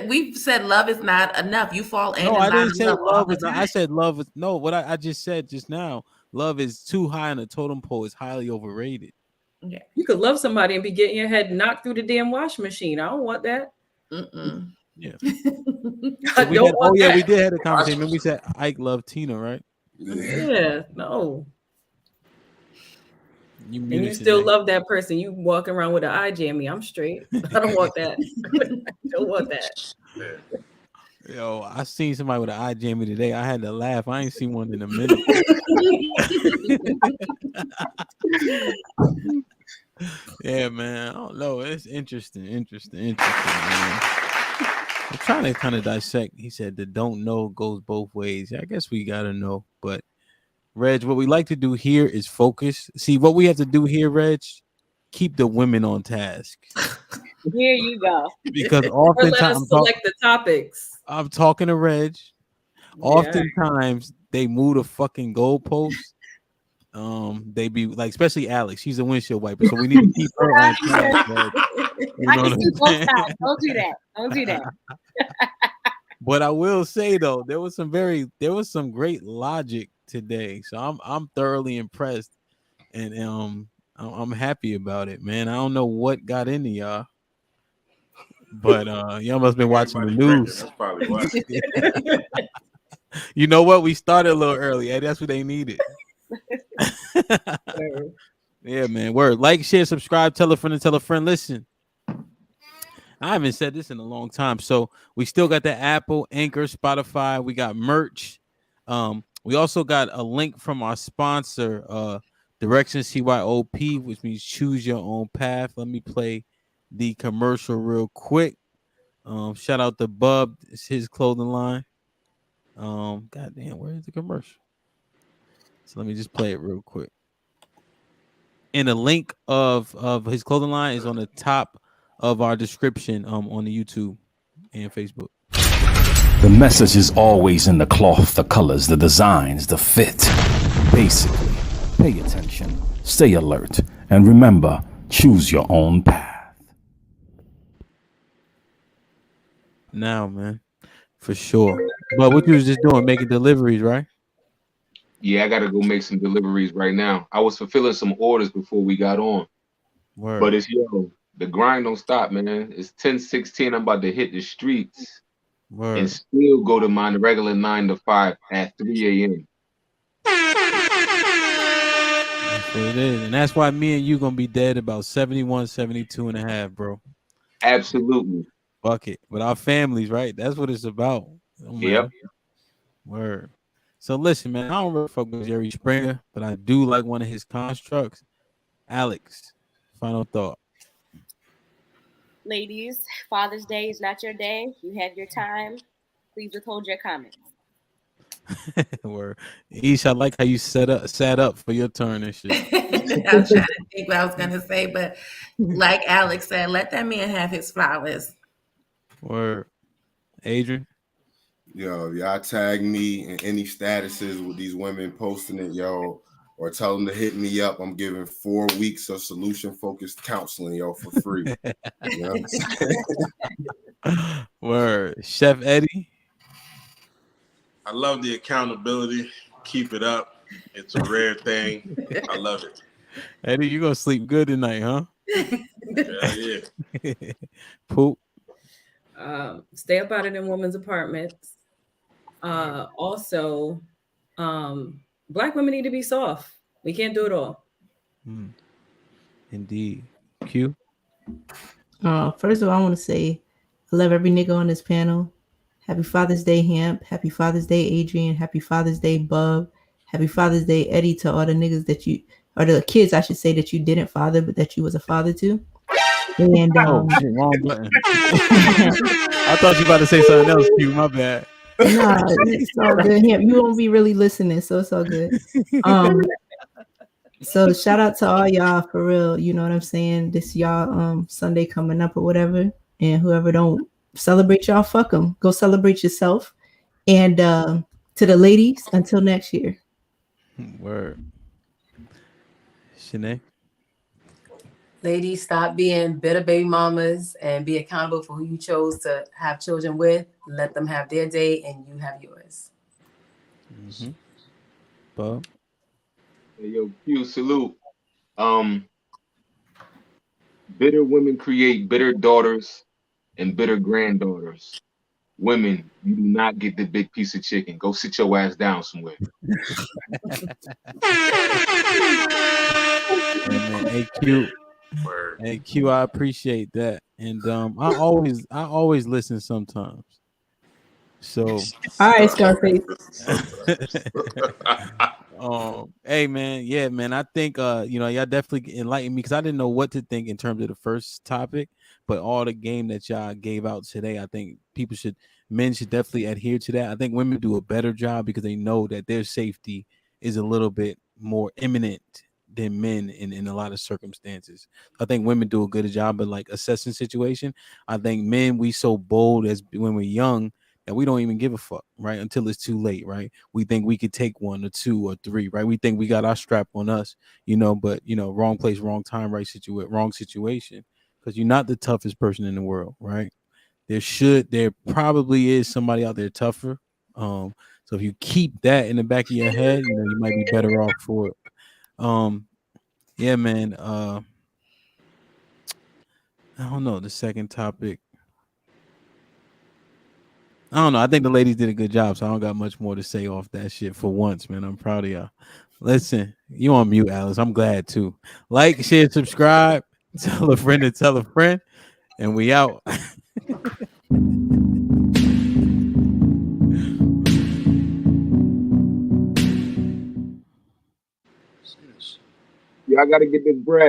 we've said love is not enough. You fall in. No, I didn't say love is not. I said love is no. What I just said just now, love is too high on the totem pole. It's highly overrated. Yeah, you could love somebody and be getting your head knocked through the damn washing machine. I don't want that. Yeah. So we did have a conversation. Remember we said Ike loved Tina, right? Yeah, no. You And muted you still today. love that person. You walking around with an eye jammy. I'm straight. I don't want that. I don't want that. Yo, I seen somebody with an eye jammy today. I had to laugh. I ain't seen one in a minute. Yeah, man. I don't know. It's interesting, man. I'm trying to kind of dissect. He said the don't know goes both ways. I guess we gotta know. But Reg, what we like to do here is focus. See, what we have to do here, Reg, keep the women on task. Here you go. Because Or let oftentimes us select the topics. I'm talking to Reg. Yeah. Oftentimes they move the fucking goalposts. They be like, especially Alex. She's a windshield wiper, so we need to keep her on task, Reg. You I know can what see I'm both saying? sides. Don't do that. Don't do that. But I will say though, there was some great logic today. So I'm thoroughly impressed, and I'm happy about it, man. I don't know what got into y'all, but y'all must have been watching the news. That's probably why. You know what? We started a little early. Hey, that's what they needed. Yeah, man. Word. Like, share, subscribe, tell a friend and tell a friend. Listen, I haven't said this in a long time. So we still got the Apple, Anchor, Spotify. We got merch. We also got a link from our sponsor, Direction CYOP, which means choose your own path. Let me play the commercial real quick. Shout out to Bub. It's his clothing line. Goddamn, where is the commercial? So let me just play it real quick. And the link of his clothing line is on the top of our description on the YouTube and Facebook. The message is always in the cloth, the colors, the designs, the fit. Basically, pay attention, stay alert, and remember, choose your own path. Now, man, for sure. But what you was just doing, making deliveries, right? Yeah, I gotta go make some deliveries right now. I was fulfilling some orders before we got on. Word. But it's the grind don't stop, man. It's 10:16. I'm about to hit the streets. Word. And still go to my regular 9 to 5 at 3 a.m. That's what it is. And that's why me and you gonna be dead about 71, 72 and a half, bro. Absolutely. Fuck it. But our families, right? That's what it's about. Yep. Word. So listen, man, I don't really fuck with Jerry Springer, but I do like one of his constructs. Alex, final thought. Ladies, Father's Day is not your day. You have your time. Please withhold your comments. Word. Ish, I like how you sat up for your turn and shit. I was trying to think what I was gonna say, but like Alex said, let that man have his flowers. Word. Adrian. Yo, y'all tag me in any statuses with these women posting it, yo, or tell them to hit me up. I'm giving 4 weeks of solution-focused counseling, yo, for free. You know what I'm saying? Word. Chef Eddie. I love the accountability. Keep it up. It's a rare thing. I love it. Eddie, you gonna sleep good tonight, huh? Yeah. Poop. Stay up out of them women's apartments. Also, Black women need to be soft. We can't do it all. Indeed. Q. First of all, I want to say I love every nigga on this panel. Happy Father's Day, Hamp. Happy Father's Day, Adrian. Happy Father's Day, Bub. Happy Father's Day, Eddie, to all the niggas that you, or the kids, I should say, that you didn't father, but that you was a father to. And wrong button. I thought you were about to say something else, Q. My bad. Nah, it's all good. Hamp, you won't be really listening, so it's all good. So shout out to all y'all for real. You know what I'm saying? This y'all Sunday coming up or whatever. And whoever don't celebrate y'all, fuck them. Go celebrate yourself. And to the ladies, until next year. Word. Shanae. Ladies, stop being bitter baby mamas and be accountable for who you chose to have children with. Let them have their day and you have yours. Mm-hmm. Bob. Hey, yo, Q, salute. Bitter women create bitter daughters and bitter granddaughters. Women, you do not get the big piece of chicken. Go sit your ass down somewhere. Hey Q, Word. hey Q, I appreciate that, and I always listen sometimes. So, All right, Scarface. hey man, yeah, man. I think y'all definitely enlightened me because I didn't know what to think in terms of the first topic, but all the game that y'all gave out today, I think men should definitely adhere to that. I think women do a better job because they know that their safety is a little bit more imminent than men in a lot of circumstances. I think women do a good job of like assessing situation. I think men, we so bold as when we're young that we don't even give a fuck, right? Until it's too late, right? We think we could take 1 or 2 or 3, right? We think we got our strap on us, but wrong place, wrong time, wrong situation. Because you're not the toughest person in the world, right? There probably is somebody out there tougher. So if you keep that in the back of your head, you might be better off for it. Yeah, man. I don't know. The second topic. I don't know. I think the ladies did a good job, so I don't got much more to say off that shit for once, man. I'm proud of y'all. Listen, you on mute, Alice. I'm glad too. Like, share, subscribe, tell a friend to tell a friend, and we out. Y'all got to get this bread.